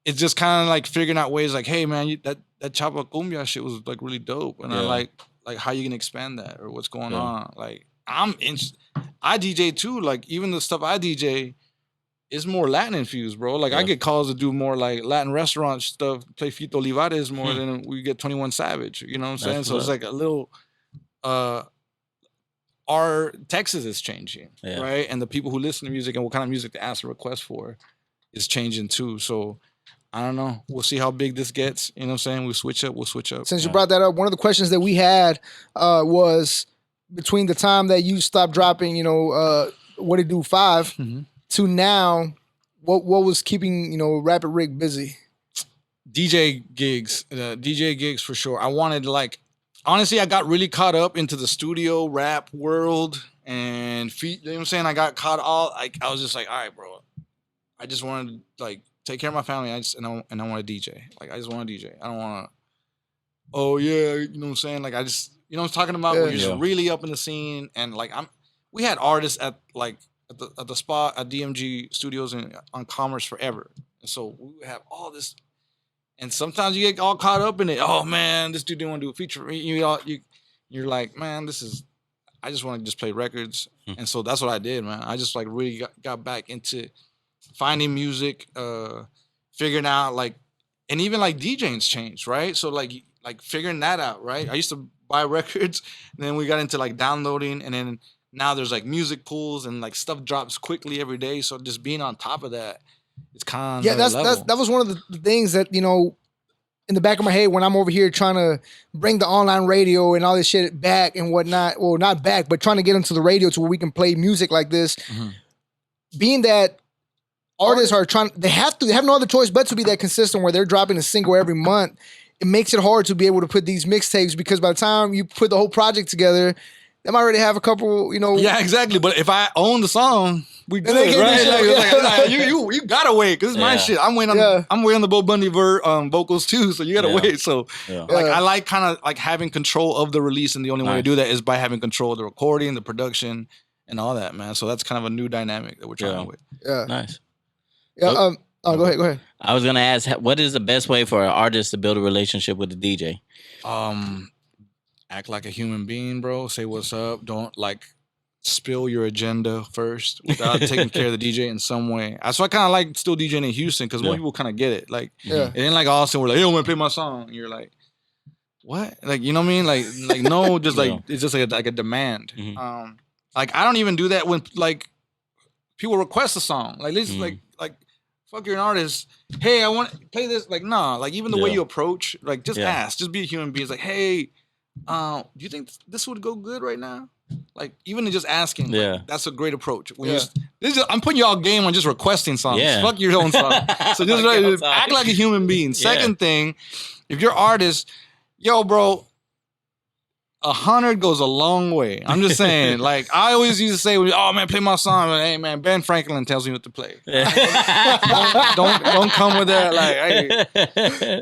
It's just kind of like figuring out ways, like, hey man, that Chapa Cumbia shit was like really dope, and I like how you can expand that, or what's going on. Like I DJ too. Like even the stuff I DJ is more Latin infused, bro. Like I get calls to do more like Latin restaurant stuff, play Fito Olivares more than we get 21 Savage. You know what I'm saying? So it's like a little our Texas is changing, right? And the people who listen to music and what kind of music they ask a request for is changing too. So I don't know. We'll see how big this gets. You know what I'm saying? We'll switch up. Since you brought that up, one of the questions that we had was between the time that you stopped dropping, What It Do 5 to now, what was keeping, Rapid Rick busy? DJ gigs for sure. I wanted honestly, I got really caught up into the studio rap world and you know what I'm saying? I got caught I was just like, all right, bro. I just wanted to take care of my family. I want to DJ. Like I just want to DJ. I don't want to, you know what I'm saying? Like I just, you know what I'm talking about? Where you're just really up in the scene, and we had artists at the spot at DMG Studios on Commerce forever. And so we would have all this, and sometimes you get all caught up in it. Oh man, this dude didn't want to do a feature. You're like, man, I just want to just play records. And so that's what I did, man. I just really got back into finding music, figuring out and even DJing's changed, right? So like figuring that out, right? I used to buy records, and then we got into downloading, and then now there's music pools and stuff drops quickly every day. So just being on top of that, it's kind of that was one of the things that in the back of my head when I'm over here trying to bring the online radio and all this shit back and whatnot. Well, not back, but trying to get into the radio to where we can play music like this. Being that artists are they have no other choice but to be that consistent where they're dropping a single every month. It makes it hard to be able to put these mixtapes, because by the time you put the whole project together, they might already have a couple, Yeah, exactly. But if I own the song, we good, right? You gotta wait, because it's my shit. I'm waiting on the Bo Bundy vocals too, so you gotta wait. So I like kind of having control of the release, and the only way to do that is by having control of the recording, the production, and all that, man. So that's kind of a new dynamic that we're trying with. Yeah, nice. Yeah. Go ahead. I was gonna ask, what is the best way for an artist to build a relationship with a DJ? Act like a human being, bro. Say what's up. Don't spill your agenda first without taking care of the DJ in some way. So I kind of like still DJing in Houston, because more people kind of get it. It ain't like Austin, we're like, hey, I'm gonna play my song. And you're like, what? You know what I mean? No, just it's just like a demand. I don't even do that when people request a song. Fuck, you're an artist. Hey, I want to play this. Nah. Even the way you approach, just ask. Just be a human being. It's hey, do you think this would go good right now? Even just asking. That's a great approach. I'm putting y'all game on just requesting songs. Fuck your own song. So just act like a human being. Second thing, if you're artist, yo, bro, 100 goes a long way. I'm just saying. I always used to say, oh man, play my song. Hey man, Ben Franklin tells me what to play. don't come with that. Hey.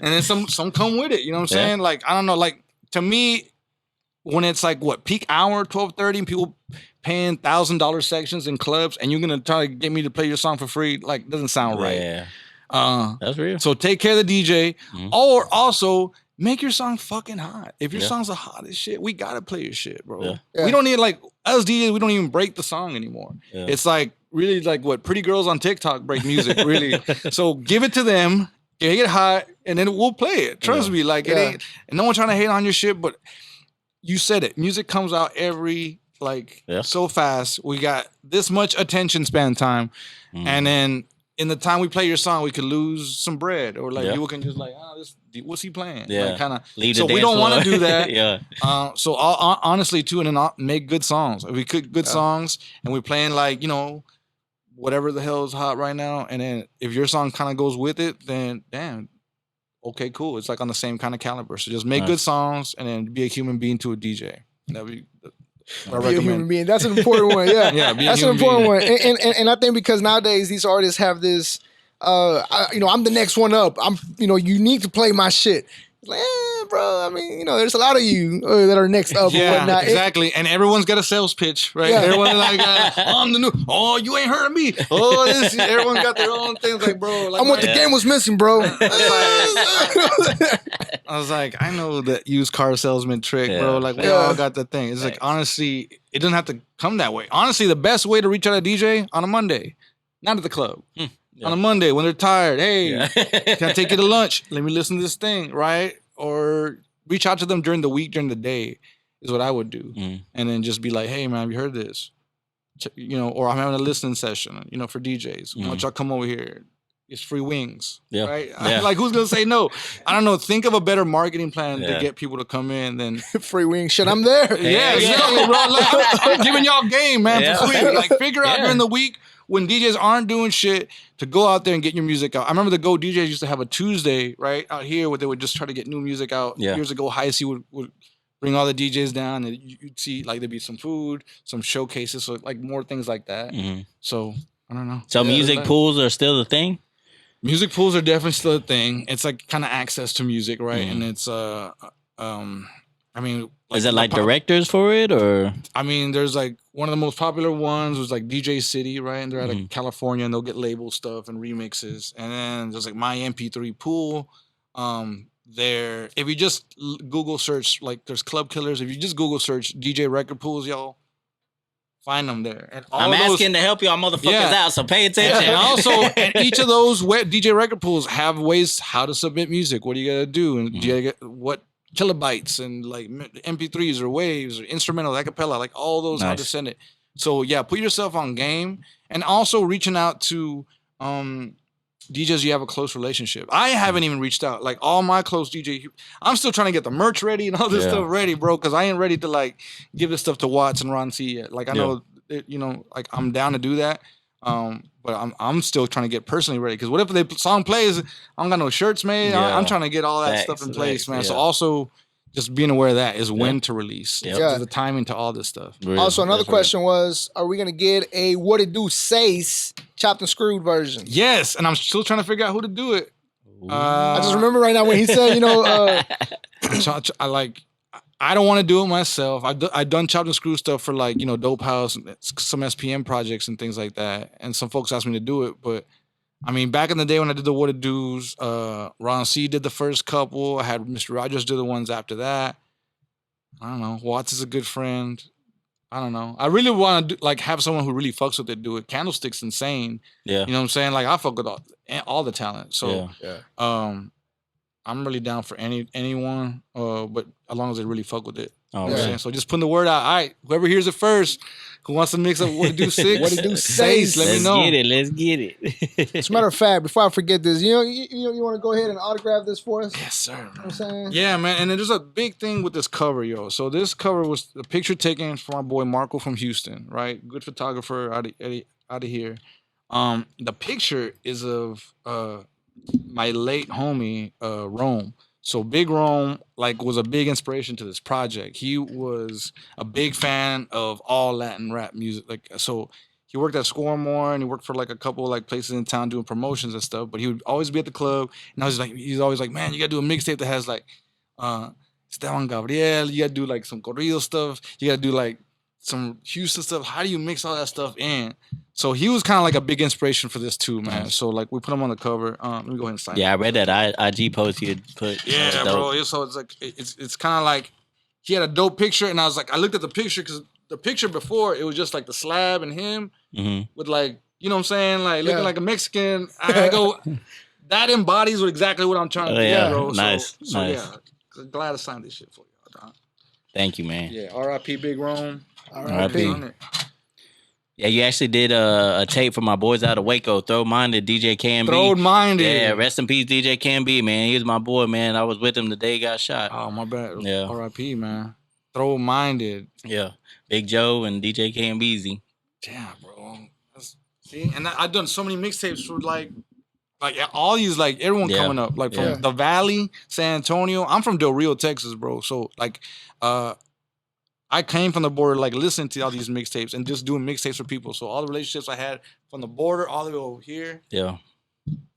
And then some come with it. You know what I'm saying? I don't know. To me, when it's peak hour, 12:30, and people paying $1,000 sections in clubs, and you're gonna try to get me to play your song for free, doesn't sound right. That's real. So take care of the DJ, or also make your song fucking hot. If your song's the hottest shit, we gotta play your shit, bro. We don't need us DJs. We don't even break the song anymore. It's really what pretty girls on TikTok break music, really. So give it to them, get it hot, and then we'll play it. Trust me, it ain't. And no one trying to hate on your shit, but you said it. Music comes out every so fast. We got this much attention span time, and then in the time we play your song, we could lose some bread, or people can just what's he playing? Kind of. So we don't want to do that. So honestly, too, and then make good songs. If we cook good songs, and we're playing whatever the hell is hot right now, and then if your song kind of goes with it, then damn, okay, cool. It's like on the same kind of caliber. So just make good songs and then be a human being to a DJ. That'd be what I Be a human being. That's an important one. Yeah, Yeah, that's an important one. And I think because nowadays these artists have this, I'm the next one up. You need to play my shit. Like, bro, I mean, there's a lot of you that are next up and whatnot. Exactly. And everyone's got a sales pitch, right? Yeah. Everyone's like, I'm the new, you ain't heard of me. Everyone got their own things. Like, bro. Like, I'm what the game was missing, bro. I was like, I know that used car salesman trick, bro. Like, we all got the thing. It's like, honestly, it doesn't have to come that way. Honestly, the best way to reach out a DJ on a Monday, not at the club. Yeah. On a Monday when they're tired, hey, can I take you to lunch? Let me listen to this thing, right? Or reach out to them during the week, during the day is what I would do. And then just be like, hey, man, have you heard this? Or I'm having a listening session, for DJs. Why don't y'all come over here? It's free wings, right? Yeah. Like, who's going to say no? I don't know. Think of a better marketing plan to get people to come in than free wings. Shit, I'm there. Yeah, exactly, bro. Like, I'm giving y'all game, man, for free. Like, figure out during the week when DJs aren't doing shit to go out there and get your music out. I remember the Go DJs used to have a Tuesday, right, out here where they would just try to get new music out. Years ago, High C would bring all the DJs down and you'd see, like, there'd be some food, some showcases, so, like, more things like that. So, I don't know. So music pools are still the thing? Music pools are definitely still a thing. It's, like, kind of access to music, right? And it's, is it like directors for it, or? I mean, there's like one of the most popular ones was like DJ City, right? And they're out of California, and they'll get label stuff and remixes. And then there's like My MP3 Pool. There, if you just Google search, like there's Club Killers. If you just Google search DJ record pools, y'all find them there. And I'm asking to help y'all motherfuckers out, so pay attention. And also, and each of those DJ record pools have ways how to submit music. What do you gotta do? And do you gotta get what kilobytes and like MP3s or waves or instrumental, acapella, like all those, how to send it. So yeah, put yourself on game, and also reaching out to DJs you have a close relationship. I haven't even reached out. Like all my close DJ, I'm still trying to get the merch ready and all this stuff ready, bro, because I ain't ready to like give this stuff to Watts and Ron C yet. Like I know, like I'm down to do that. But I'm still trying to get personally ready, because what if the song plays, I don't got no shirts made. I'm trying to get all that stuff in place, man. So also just being aware of that is when to release. The timing to all this stuff. Also, another question was, are we going to get a What It Do Says chopped and screwed version? Yes, and I'm still trying to figure out who to do it. I just remember right now when he said, I don't want to do it myself. I've done chopped and screw stuff for like, Dope House, and some SPM projects and things like that. And some folks asked me to do it. But I mean, back in the day when I did the What It Do's, Ron C did the first couple. I had Mr. Rogers do the ones after that. I don't know. Watts is a good friend. I don't know. I really want to have someone who really fucks with it do it. Candlestick's insane. Yeah. You know what I'm saying? Like I fuck with all the talent. So I'm really down for anyone, but as long as they really fuck with it. Oh, you know what I'm saying? So just putting the word out. All right, whoever hears it first, who wants to mix up What It Do 6, What It Do Says, let me know. Let's get it. As a matter of fact, before I forget this, you want to go ahead and autograph this for us? Yes, sir. You know what I'm saying? Yeah, man. And then there's a big thing with this cover, yo. So this cover was a picture taken from our boy Marco from Houston, right? Good photographer out of here. The picture is of my late homie, Rome. So Big Rome, was a big inspiration to this project. He was a big fan of all Latin rap music. So he worked at Scoremore, and he worked for a couple places in town doing promotions and stuff. But he would always be at the club, and he's always like, man, you gotta do a mixtape that has Esteban Gabriel. You gotta do some corrido stuff. You gotta do some Houston stuff. How do you mix all that stuff in? So he was kind of a big inspiration for this too, man. So we put him on the cover. Let me go ahead and sign. Yeah, I read that IG post you had put. Yeah, bro. So it's kind of he had a dope picture, and I was I looked at the picture because the picture before it was just the slab and him with you know what I'm saying, looking like a Mexican. I go, that embodies exactly what I'm trying to do, bro. Nice. So yeah, glad to sign this shit for you, dog. Thank you, man. Yeah, R.I.P. Big Rome. R.I.P. Yeah, you actually did a tape for my boys out of Waco. Throw Minded, DJ KMB. Throw Minded. Yeah, rest in peace, DJ KMB, man. He was my boy, man. I was with him the day he got shot. Oh, my bad. Yeah. R.I.P., man. Throw Minded. Yeah. Big Joe and DJ KMBZ. Damn, bro. See, and I've done so many mixtapes for like all these, like everyone coming up, like from the Valley, San Antonio. I'm from Del Rio, Texas, bro. So like, I came from the border, like listening to all these mixtapes and just doing mixtapes for people. So all the relationships I had from the border all the way over here. Yeah.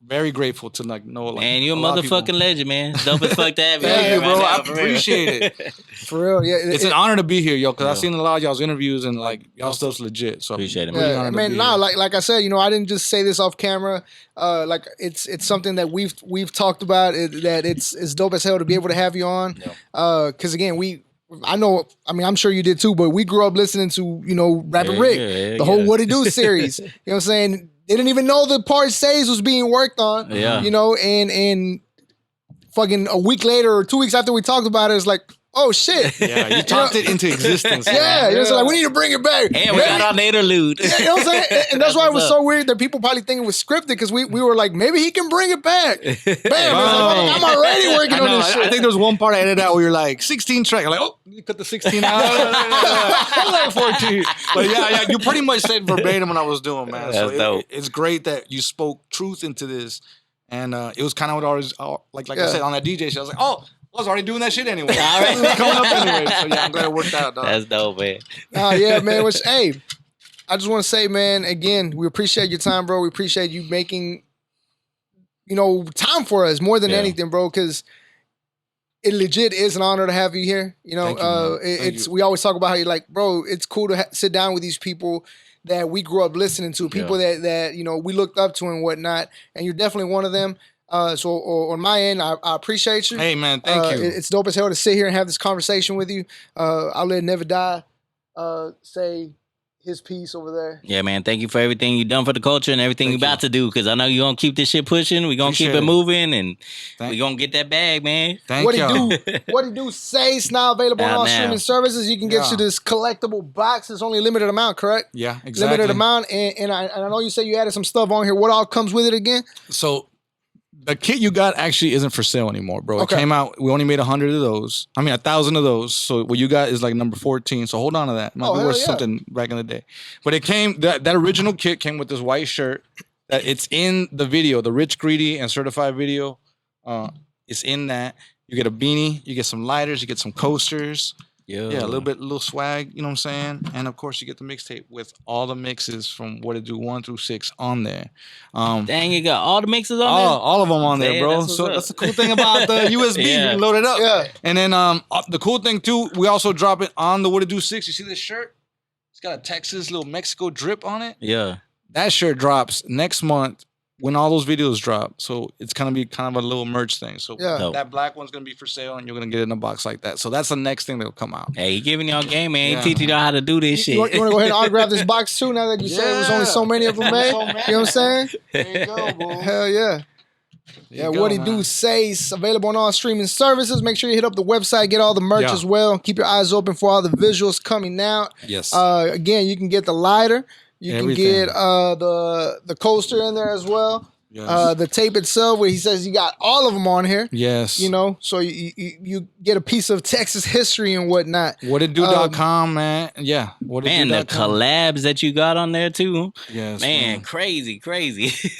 Very grateful to like know. Like, man, you're a motherfucking legend, man. It's dope as fuck to have you. Thank you, bro. Right I now, appreciate it. For real, yeah. It's an honor to be here, yo, because I've seen a lot of y'all's interviews and like y'all stuff's legit. So appreciate it, man. Yeah, man. Nah, like I said, you know, I didn't just say this off camera. Like it's something that we've talked about. That it's dope as hell to be able to have you on. Because again, I'm sure you did too, but we grew up listening to, you know, Rapid Rick, the whole What It Do series. You know what I'm saying? They didn't even know the part Says was being worked on. Yeah. You know, and fucking a week later or 2 weeks after we talked about it, it's like, oh shit. Yeah, you talked it into existence. Yeah, you know, so like we need to bring it back. And we got our interlude. Yeah, you know what I'm saying? And that's why it was so weird that people probably think it was scripted, because we were like, maybe he can bring it back. Bam, it's like, I'm already working on this shit. I think there's one part I edited out where you're like 16 track. I'm like, oh, you cut the 16 out. I was like 14. But yeah, you pretty much said verbatim what I was doing, man. That's so dope. It's great that you spoke truth into this. And it was kind of what I was, like I said, on that DJ show. I was like, oh, I was already doing that shit anyway. All right. It was coming up anyway. So yeah, I'm glad it worked out, dog. That's dope, man. Yeah, man. Hey, I just want to say, man, again, we appreciate your time, bro. We appreciate you making, you know, time for us more than anything, bro, because it legit is an honor to have you here. You know, we always talk about how you're like, bro, it's cool to sit down with these people that we grew up listening to, people that you know, we looked up to and whatnot, and you're definitely one of them. So on my end, I appreciate you. Hey, man, thank you. It's dope as hell to sit here and have this conversation with you. I'll let Never Die say his piece over there. Yeah, man. Thank you for everything you done for the culture and everything you about to do, because I know you're going to keep this shit pushing. We're going to keep it moving, and we're going to get that bag, man. What It Do say it's now available on all streaming services. You can get you this collectible box. It's only a limited amount, correct? Yeah, exactly. Limited amount. And I know you said you added some stuff on here. What all comes with it again? So the kit you got actually isn't for sale anymore, bro. It came out. We only made 100 of those. 1,000 of those. So what you got is like number 14. So hold on to that. It might be worth something back in the day. But it came. That original kit came with this white shirt. That it's in the video, the Rich Greedy and Certified video. It's in that. You get a beanie. You get some lighters. You get some coasters. Yeah, a little swag, you know what I'm saying? And of course, you get the mixtape with all the mixes from What It Do 1 through 6 on there. Dang, you got all the mixes on there? All of them on there, bro. So that's the cool thing about the USB. You can load it up. Yeah. And then the cool thing, too, we also drop it on the What It Do 6. You see this shirt? It's got a Texas, little Mexico drip on it. Yeah. That shirt drops next month when all those videos drop. So it's going to be kind of a little merch thing. So that black one's going to be for sale, and you're going to get it in a box like that. So that's the next thing that'll come out. Hey, he giving y'all game, man. He teaching y'all how to do this shit. You want to go ahead and autograph this box too, now that you said it was only so many of them made? You know what I'm saying? There you go, boy. Hell yeah. Yeah, What It Do says available on all streaming services. Make sure you hit up the website, get all the merch as well. Keep your eyes open for all the visuals coming out. Yes. Again, you can get the lighter. You can get the coaster in there as well. Yes. The tape itself, where he says you got all of them on here. Yes. You know, so you get a piece of Texas history and whatnot. WhatItDo.com, man. Yeah. Man, the collabs that you got on there too. Yes. Man, crazy.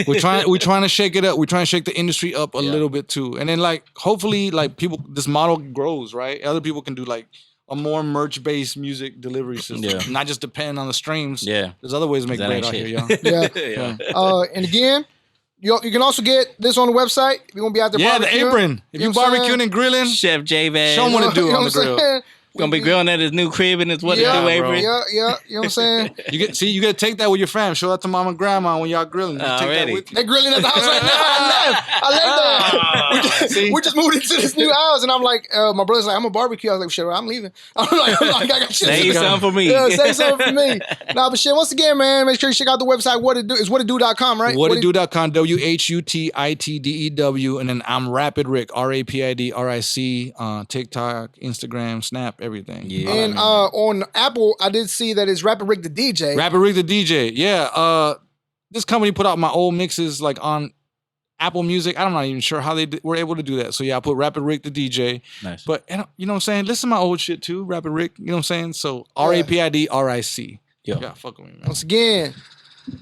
We're trying to shake it up. We're trying to shake the industry up a little bit too. And then like hopefully like this model grows, right? Other people can do like a more merch-based music delivery system. Not just depend on the streams. Yeah. There's other ways to make bread out here, y'all. Yeah. And again, you can also get this on the website. You're going to be out there barbecuing. The apron. If you're barbecuing and grilling, Chef JVaz. Show him what to do on the grill. Gonna be grilling at his new crib and it's What It Do apron. Yeah. You know what I'm saying? You got to take that with your fam. Show that to mom and grandma when y'all grilling. Take that with you. They're grilling at the house right now. I left there. We just moved into this new house, and I'm like, my brother's like, I'm a barbecue. I was like, shit, I'm leaving. I'm like, I got shit. Save something for me. Yeah, save something for me. Nah, but shit, once again, man, make sure you check out the website. What It Do is WhatItDo.com, right? WhatItDo.com. WHUTITDEW, and then I'm Rapid Rick. RAPIDRIC. TikTok, Instagram, Snap, everything. Yeah. And on Apple, I did see that it's Rapid Rick the DJ. Rapid Rick the DJ, yeah. This company put out my old mixes like on Apple Music. I'm not even sure how they were able to do that. So yeah, I put Rapid Rick the DJ. Nice. But you know what I'm saying? Listen to my old shit too, Rapid Rick. You know what I'm saying? So RAPIDRIC. Yeah, fuck with me, man. Once again,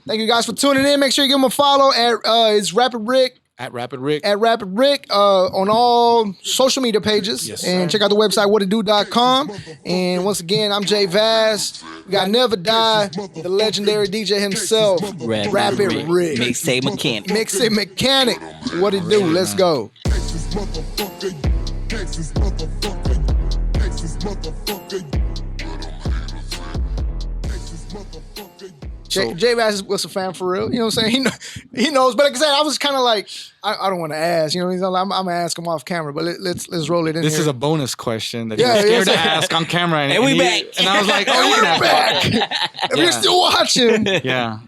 Thank you guys for tuning in. Make sure you give him a follow at it's Rapid Rick. At Rapid Rick. At Rapid Rick on all social media pages. Yes, and check out the website whatitdo.com. And once again, I'm JVaz. We got Never Die, the legendary DJ himself, Rapid Rick. Mixtape mechanic. Mixtape mechanic. What it do? Let's go. JVaz was a fan for real. You know what I'm saying? He knows. But like I said, I was kind of like, I don't want to ask. You know, I'm going to ask him off camera. But let's roll it in This here. is a bonus question that he was scared to ask on camera. And we back. And I was like, oh, we're back. If you're still watching. Yeah.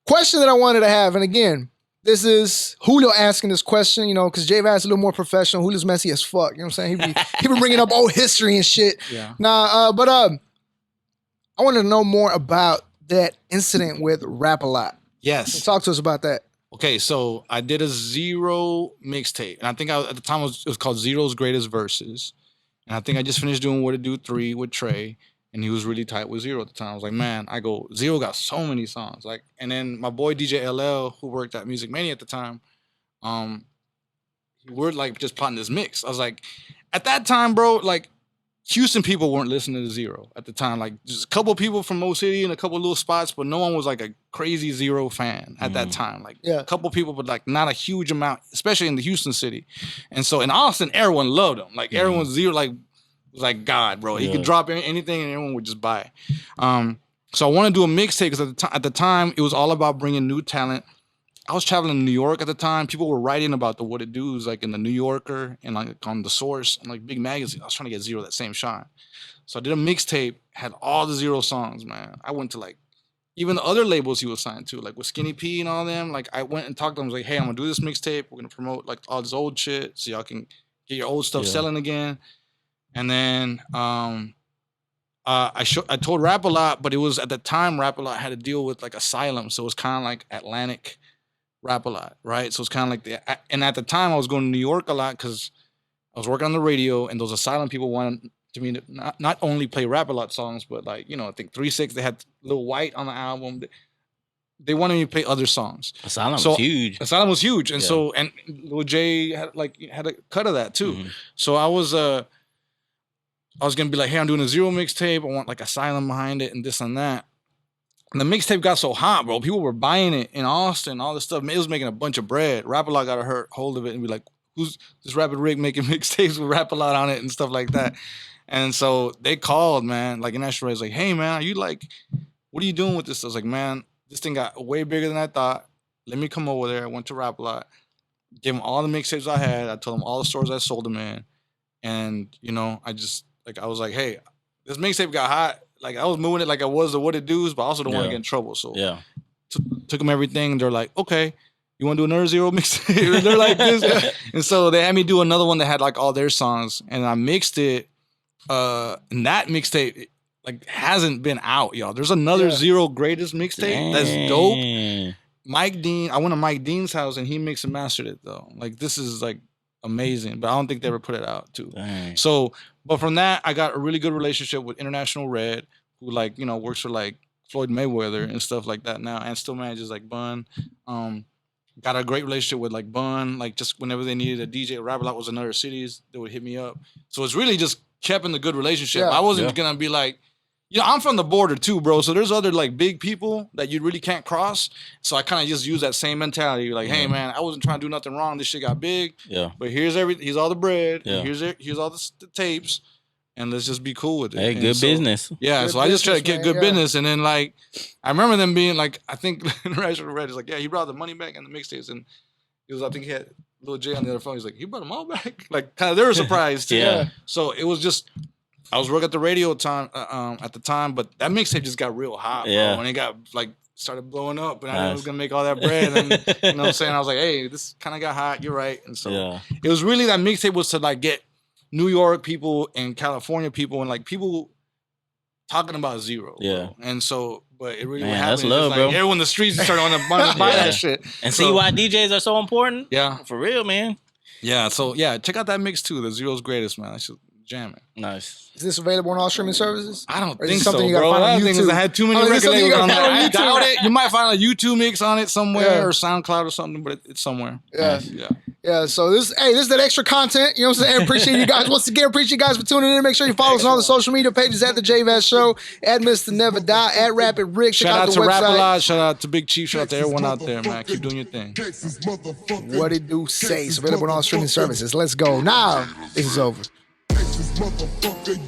Question that I wanted to have. And again, this is Julio asking this question, you know, because JVaz is a little more professional. Julio's messy as fuck. You know what I'm saying? He been bringing up old history and shit. Yeah. But I wanted to know more about that incident with Rap-A-Lot. Yes. Talk to us about that. Okay, so I did a Zero mixtape. And I think at the time it was called Zero's Greatest Verses. And I think I just finished doing What It Do 3 with Trey. And he was really tight with Zero at the time. I was like, man, Zero got so many songs. Like, and then my boy DJ LL, who worked at Music Mania at the time, we're like just plotting this mix. I was like, at that time, bro, like Houston people weren't listening to Zero at the time. Like just a couple people from Mo City and a couple little spots, but no one was like a crazy Zero fan at that time. Like a couple people, but like not a huge amount, especially in the Houston city. And so in Austin, everyone loved him. Like everyone Zero was like God, bro. He could drop anything and everyone would just buy. So I want to do a mixtape because at the time it was all about bringing new talent. I was traveling to New York at the time. People were writing about the What It Do's like in the New Yorker and like on The Source and like big magazines. I was trying to get Zero that same shine. So I did a mixtape, had all the Zero songs, man. I went to like even the other labels he was signed to, like with Skinny P and all them. Like I went and talked to them. I was like, hey, I'm gonna do this mixtape. We're gonna promote like all this old shit so y'all can get your old stuff selling again. And then I told Rap-A-Lot, but it was at the time Rap-A-Lot had to deal with like Asylum, so it was kind of like Atlantic Rap-A-Lot, right? So it's kind of like and at the time I was going to New York a lot because I was working on the radio, and those Asylum people wanted me to not only play Rap-A-Lot songs, but like, you know, I think 3-6, they had Lil White on the album. They wanted me to play other songs. Asylum was huge. Asylum was huge, and so and Lil J had a cut of that too. So I was gonna be like, hey, I'm doing a Zero mixtape. I want like Asylum behind it and this and that. And the mixtape got so hot, bro. People were buying it in Austin, all this stuff. It was making a bunch of bread. Rap-A-Lot got a hold of it and be like, who's this Rapid Rick making mixtapes with Rap-A-Lot on it and stuff like that. And so they called, man, like International Radio's like, hey, man, are you like, what are you doing with this? I was like, man, this thing got way bigger than I thought. Let me come over there. I went to Rap-A-Lot, gave them all the mixtapes I had. I told them all the stores I sold them in. And, you know, I was like, hey, this mixtape got hot. Like, I was moving it like I was the What It Do's, but I also don't want to get in trouble. So took them everything. And they're like, okay, you want to do another Zero mixtape? They're like this. And so they had me do another one that had like all their songs. And I mixed it. And that mixtape like hasn't been out, y'all. There's another Zero Greatest mixtape that's dope. Mike Dean, I went to Mike Dean's house and he mixed and mastered it though. Like, this is like amazing, but I don't think they ever put it out too. So, but from that, I got a really good relationship with International Red, who like, you know, works for like Floyd Mayweather and stuff like that now, and still manages like Bun. Got a great relationship with like Bun, like just whenever they needed a DJ, Rap-A-Lot was in other cities, they would hit me up. So it's really just kept in the good relationship. I wasn't gonna be like, you know, I'm from the border too, bro. So there's other like big people that you really can't cross. So I kind of just use that same mentality. Like, hey man, I wasn't trying to do nothing wrong. This shit got big. But here's all the bread. Here's all the tapes. And let's just be cool with it. Hey, good business. Yeah, so I just try to get good business. And then like, I remember them being like, I think International Red is like, yeah, he brought the money back and the mixtapes. And he was, I think he had Lil J on the other phone. He's like, he brought them all back. Like, kind of, they were surprised too. So it was just, I was working at the radio at the time, but that mixtape just got real hot, bro. When it got like started blowing up, and I knew I was gonna make all that bread. And you know what I'm saying? I was like, hey, this kind of got hot. You're right. And so it was really, that mixtape was to like get New York people and California people and like people talking about Zero. Bro. And so, but it really happened. That's love, like, bro. everyone in the streets started on to buy that shit. And see why DJs are so important? Yeah, for real, man. Yeah. So yeah, check out that mix too. The Zero's Greatest, man. jamming. Nice. Is this available on all streaming services? I don't Or is think it something so, you gotta bro. find on That thing is YouTube? I had too many Oh, is it record something you labels on gotta there. find on I doubt YouTube? it. You might find a YouTube mix on it somewhere Yeah. or SoundCloud or something, but it's somewhere. Yeah. Yeah. Yeah, so this is that extra content. You know what I'm saying? Appreciate you guys. Once again, appreciate you guys for tuning in. Make sure you follow us on all the social media pages at the JVaz Show, at Mr. Never Die, at Rapid Rick. Check Shout out the to website. Rap-A-Lot. Shout out to Big Chief. Shout out to everyone out there, man. Keep doing your thing. What it do say? It's available on all streaming services. Let's go. Now, this is over. Texas motherfucker.